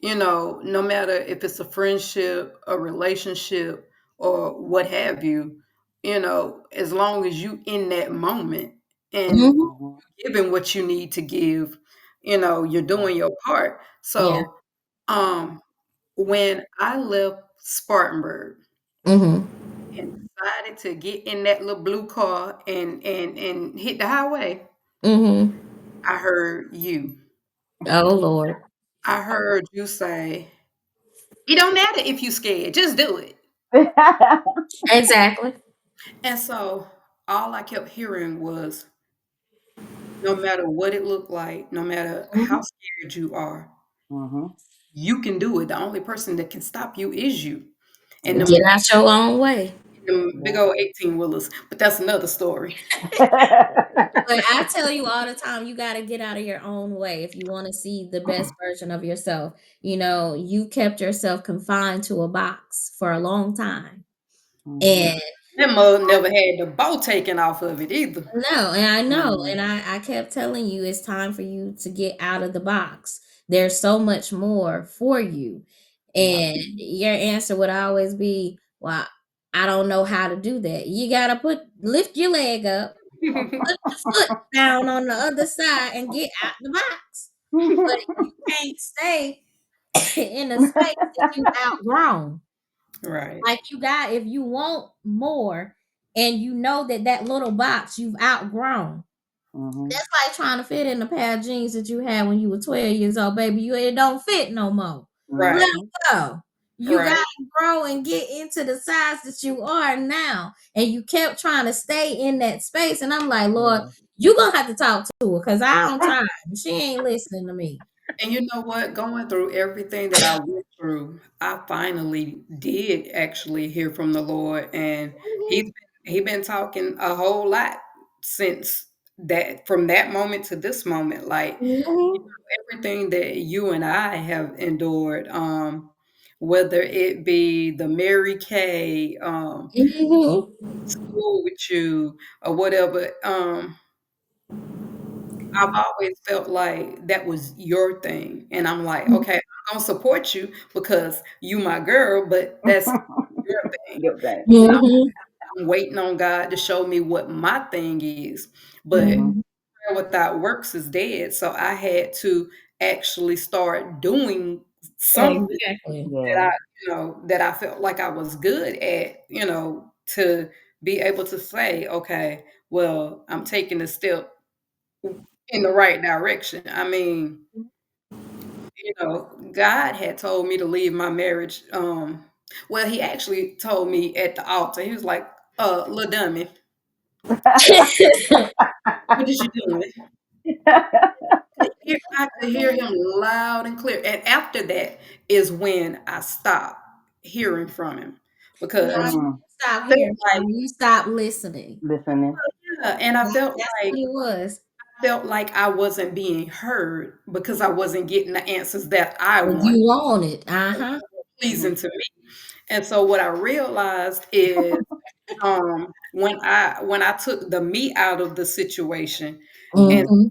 no matter if it's a friendship, a relationship, or what have you, as long as you in that moment and Hmm. Mhm. giving what you need to give, you're Yeah. doing your part. Yeah. So, um, when I left Spartanburg Hmm. and decided to get in that little blue car and hit the highway, Hmm. I heard you. Oh Lord. I heard you say, "It don't matter if you scared, just do it." Exactly. And so all I kept hearing was, no matter what it looked like, no matter how Mhm. scared you are, Mhm. you can do it. The only person that can stop you is you. And Yeah. Get out your own way. them big Yeah. old 18 wheelers. But that's another story. But I tell you all the time, you got to get out of your own way if you want to see the best version of yourself. You kept yourself confined to a box for a long time. Mhm. And That mug never had the bow taken off of it either. no, and I know, Mhm. and I kept telling you it's time for you to get out of the box. There's so much more for you. Yeah. And your answer would always be, well, I don't know how to do that. You gotta lift your leg up or put your foot down on the other side and get out the box. But you can't stay in a space that you outgrown. Right. Like if you want more and you know that little box you've outgrown, Mhm. that's like trying to fit in a pair of jeans that you had when you were 12 years old, baby. It don't fit no more. Let Right. it go. You Right. gotta grow and get into the size that you are now. And you kept trying to stay in that space. And I'm like, Lord, Yeah. you gonna have to talk to her because I don't time. She ain't listening to me. And you know what? Going through everything that I went through, I finally did actually hear from the Lord, and Mhm. he been talking a whole lot since that from that moment to this moment. Like Mhm. everything that you and I have endured, whether it be the Mary Kay, Mhm. school with you, or whatever. I've always felt like that was your thing, and I'm like, "Okay, I'm gonna support you because you my girl, but that's your thing." Good thing. Yeah. Mhm. I'm waiting on God to show me what my thing is, but Mhm. Mhm. prayer without works is dead, so I had to actually start doing something Exactly. that Yeah. that I felt like I was good at, to be able to say, "Okay, well, I'm taking a step in the right direction." I mean, God had told me to leave my marriage. Well, he actually told me at the altar. He was like, little dummy, what is you doing?" I could hear him loud and clear. And after that is when I stopped hearing from him No, because you Mm. stop I felt hearing like, from me. You stop listening. Listening. yeah, and That's what it was. I felt like I wasn't being heard because I wasn't getting the answers that I But wanted, you want it. Uh-huh. pleasing Mhm. to me. And so what I realized is, when I took the me out of the situation and, Mhm.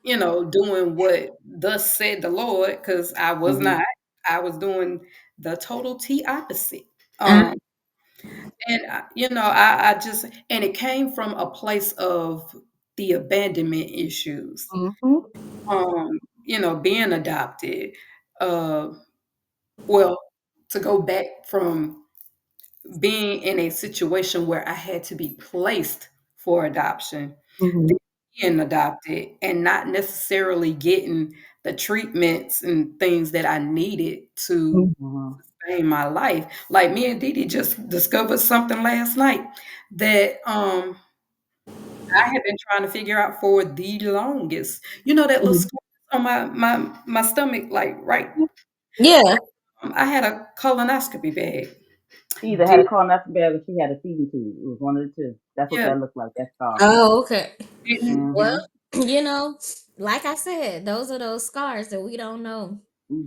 Mhm. doing what thus said the Lord, because I was Mhm. not, I was doing the total T opposite. Uh, Um, and I just, and it came from a place of the abandonment issues. mhm. Being adopted. Uh, well, to go back from being in a situation where I had to be placed for adoption, Mhm. then being adopted and not necessarily getting the treatments and things that I needed to Mhm. sustain my life. Like me and Didi just discovered something last night that I have been trying to figure out for the longest. You know that little Mhm. scar on my stomach, like right. Yeah. I had a colonoscopy bag. She either had Did a colonoscopy bag or she had a feeding tube. It was one of the two. That's what Yeah, that looked like. That scar. Oh, okay. didn't Well, Mhm. you know, like I said, those are those scars that we don't know.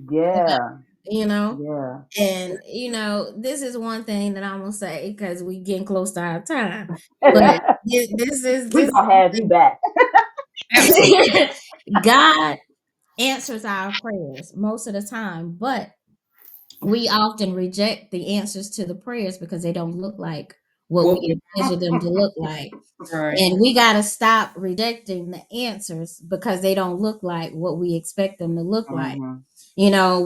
Yeah. you know. Yeah. And this is one thing that I'm gonna say because we getting close to our time. But Right. We this gonna have you back. Absolutely. God answers our prayers most of the time, but we often reject the answers to the prayers because they don't look like what What we we envision them to look like. right. And we got to stop rejecting the answers because they don't look like what we expect them to look like. Hmm.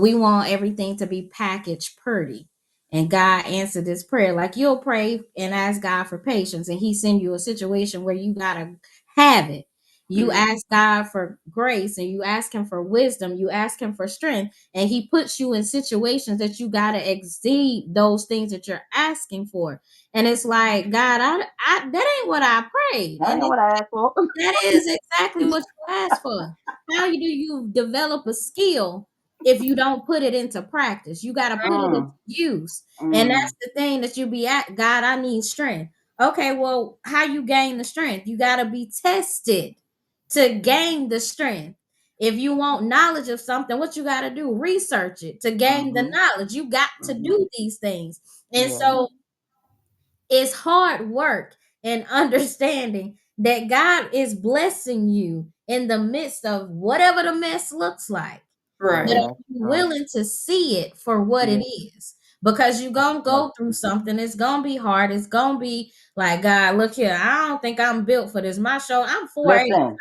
We want everything to be packaged pretty. And God answered this prayer. Like you'll pray and ask God for patience, and He send you a situation where you gotta have it. You Mm, ask God for grace and you ask Him for wisdom, you ask Him for strength, and He puts you in situations that you gotta exceed those things that you're asking for. And it's like, God, that ain't what I prayed. That And ain't what I asked for. that is exactly what you asked for. How do you develop a skill if you don't put it into practice? You got to put it into Mm, use. And mm, that's the thing that you be at. God, I need strength. Okay, well, how you gain the strength? You got to be tested to gain the strength. If you want knowledge of something, what you got to do? Research it to gain the mm-hmm, knowledge. You got to mm-hmm. do these things. And Yeah. so it's hard work and understanding that God is blessing you in the midst of whatever the mess looks like. But right. are Yes. you Right. willing to see it for what Yeah. it is? Because you're going to Yes. go through something. It's going to be hard. It's going to be like, God, look here. I don't think I'm built for this. My show, I'm 4'8". Listen.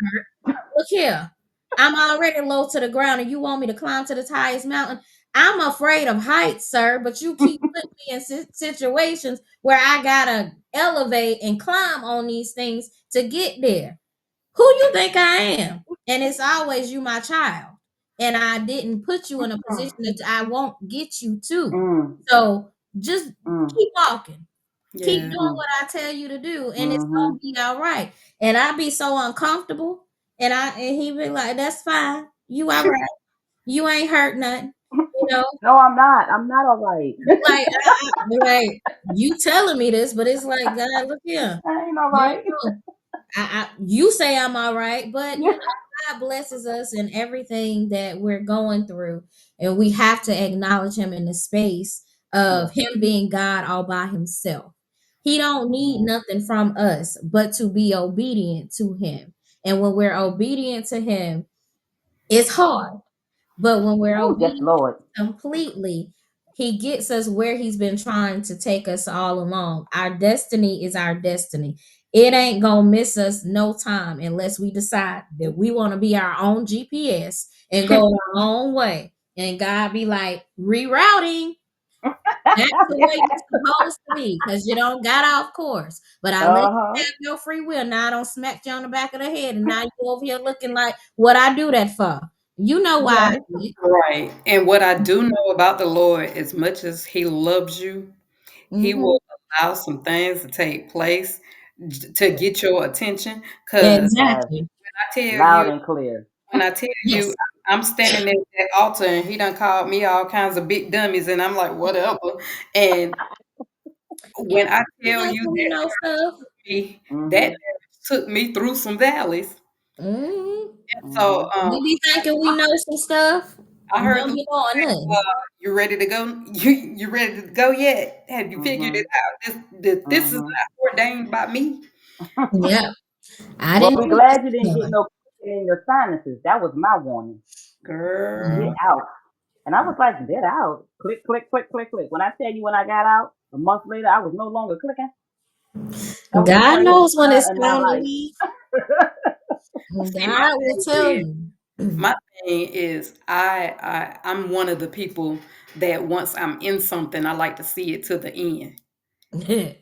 Look here. I'm already low to the ground and you want me to climb to the highest mountain. I'm afraid of heights, sir, but you keep putting me in situations where I gotta elevate and climb on these things to get there. Who you think I am? And it's always you, my child. And I didn't put you in a position that I won't get you to. Mm, So just mm, keep walking. Keep Yeah. doing mm, what I tell you to do, and it's mm-hmm. gonna be all right. And I be so uncomfortable, and he be like, "That's fine. You all right. You ain't hurt nothing." You know, No, I'm not. I'm not all right. like like you telling me this, but it's like, God, look here. I ain't all No, right. no. You say I'm all right, but God blesses us in everything that we're going through, and we have to acknowledge Him in the space Yes. of Him being God all by Himself. He don't need Yes. nothing from us but to be obedient to Him. And when we're obedient to Him, it's hard. But when we're Oh, yes, obedient Lord. completely, He gets us where He's been trying to take us all along. Our destiny is our destiny. It ain't gonna miss us no time unless we decide that we want to be our own GPS and go our own way. And God be like, rerouting back to where you're supposed to be because you don't got off course. But I let you Uh-huh. have your free will. Now I don't smack you on the back of the head, and now you over here looking like what I do that for. You know why I Right. do it. Right. And what I do know about the Lord, as much as He loves you, He Mhm. will allow some things to take place to get your attention. Because Yes. Exactly. I tell Loud you, and clear. when I tell you, Yes. I'm standing at that altar and He done called me all kinds of big dummies, and I'm like, whatever. And And when I tell that's you when we know stuff. that Mm-hmm. took me through some valleys. Mhm. So Mm-hmm. We be thinking we know some stuff. I You heard don't the Lord be knowing say, nothing. "You ready to go? You ready to go yet? Have you figured Mm-hmm. it out? This is Mm-hmm. not ordained by me, Yeah. I Well, didn't be do this glad you didn't get one. no pricking in your sinuses. That was my warning. Get girl." Mhm. out. And I was like, get out. Click, click, click, click, click. When I tell you when I got out, a month later, I was no longer clicking. That was the God greatest knows when it's time in my time to life. leave. See, God will tell you. my thing is, I'm one of the people that once I'm in something, I like to see it to the end, and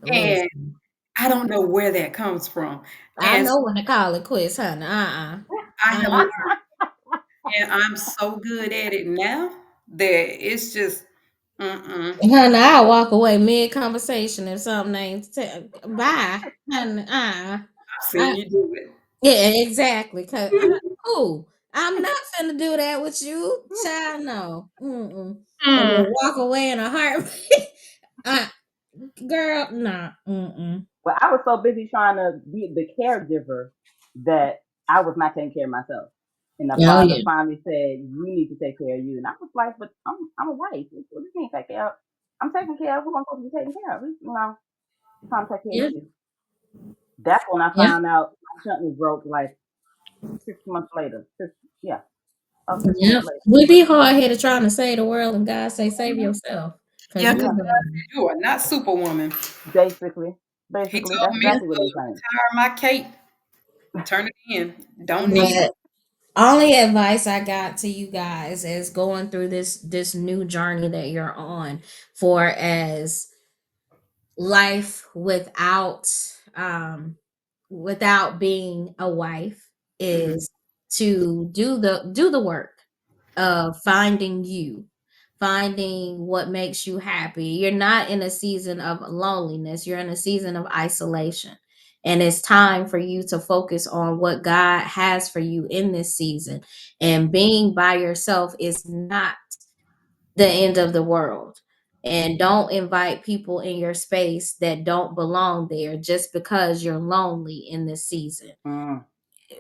Listen, I don't know where that comes from, I and know when to call it quits, honey. I have Uh-uh. learned, and I'm so good at it now that it's just, mm-mm. Honey, I walk away mid conversation if something ain't bye. Honey, I've I, seen you do it. yeah, exactly. Cause oh, I'm not finna do that with you, child. No, mm-mm. And then Mm. walk away in a heartbeat. uh, Girl, nah, mm-mm. But I was so busy trying to be the caregiver that I was not taking care of myself. And the Oh father yeah. finally said, "You need to take care of you." And I was like, "But I'm a wife. What do you mean take care of? I'm taking care of who I'm supposed to be taking care of. You know, it's time to take care of Yep. you." That's when I Yep. found out my shunt was broke. Like 6 months later. Yeah, about 6 months Yep. later. We be hard headed trying to save the world, and God say, save Mhm. yourself, cause Yeah, you because Yeah, God said you are not superwoman. basically, He that's told me exactly what to he's saying. retire my cape, turn it in. Don't need it. But only advice I got to you guys is going through this new journey that you're on, for as life um without being a wife, Mhm. is to do the work of finding you, finding what makes you happy. You're not in a season of loneliness, you're in a season of isolation. And it's time for you to focus on what God has for you in this season. And being by yourself is not the end of the world. And don't invite people in your space that don't belong there just because you're lonely in this season. Mm,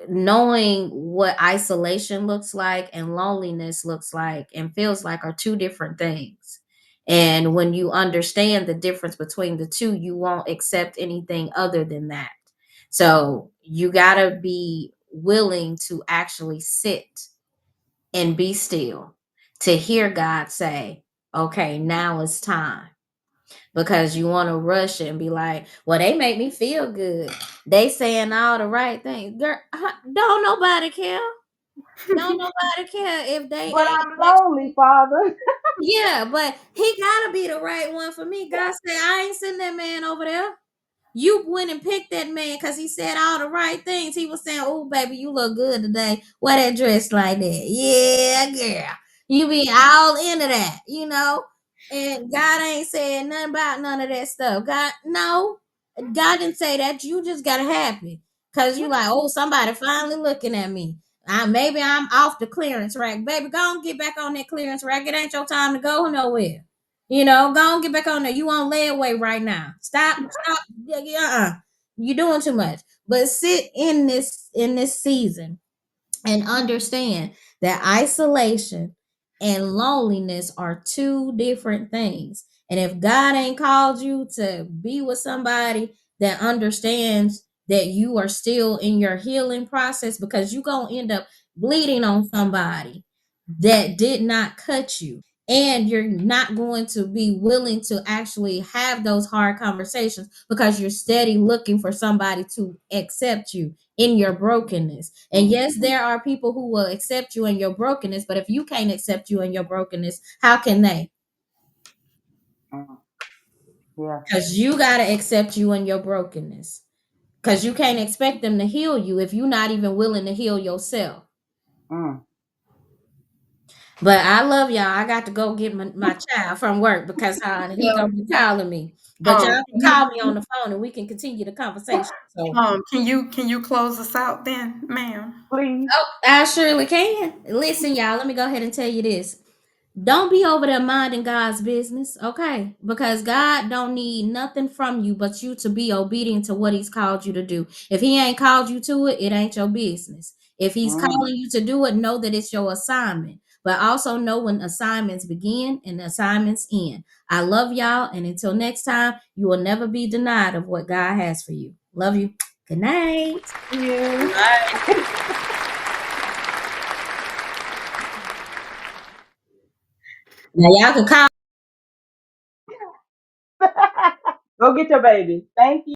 Knowing what isolation looks like and loneliness looks like and feels like are two different things. And when you understand the difference between the two, you won't accept anything other than that. So you got to be willing to actually sit and be still to hear God say, okay, now it's time. Because you want to rush and be like, well, they make me feel good. They saying all the right things. Girl, don't nobody care. Don't nobody care if they but ain't I'm lonely, actually. Father. Yeah, but he gotta be the right one for me. God said, I ain't sending that man over there. You went and picked that man because he said all the right things. He was saying, "Oh, baby, you look good today. Wear that dress like that." Yeah, girl. You be all into that, you know? And God ain't saying nothing about none of that stuff. God, no. God didn't say that. You just got happy. Because you like, oh, somebody finally looking at me. Maybe I'm off the clearance rack. Baby, go on, get back on that clearance rack. It ain't your time to go nowhere. Go and get back on there. You on layaway right now. Stop. Yeah, yeah. You're doing too much. But sit in this season and understand that isolation and loneliness are two different things. And if God ain't called you to be with somebody that understands that you are still in your healing process, because you're going to end up bleeding on somebody that did not cut you. And you're not going to be willing to actually have those hard conversations because you're steady looking for somebody to accept you in your brokenness. And yes, there are people who will accept you in your brokenness, but if you can't accept you in your brokenness, how can they? Mm, yeah. Because you got to accept you in your brokenness. Because you can't expect them to heal you if you're not even willing to heal yourself. Mm. But I love y'all. I got to go get my child from work because he Well, gonna be calling me. But y'all can can call me you on the phone and we can continue the conversation. So, can you close us out then, ma'am? Please. oh, I surely can. Listen, y'all. Let me go ahead and tell you this. Don't be over there minding God's business, okay? Because God don't need nothing from you but you to be obedient to what he's called you to do. If he ain't called you to it, it ain't your business. If he's Mm. calling you to do it, know that it's your assignment. But also know when assignments begin and assignments end. I love y'all, and until next time, you will never be denied of what God has for you. Love you. Good night. You. Now y'all can call. Go get your baby. Thank you.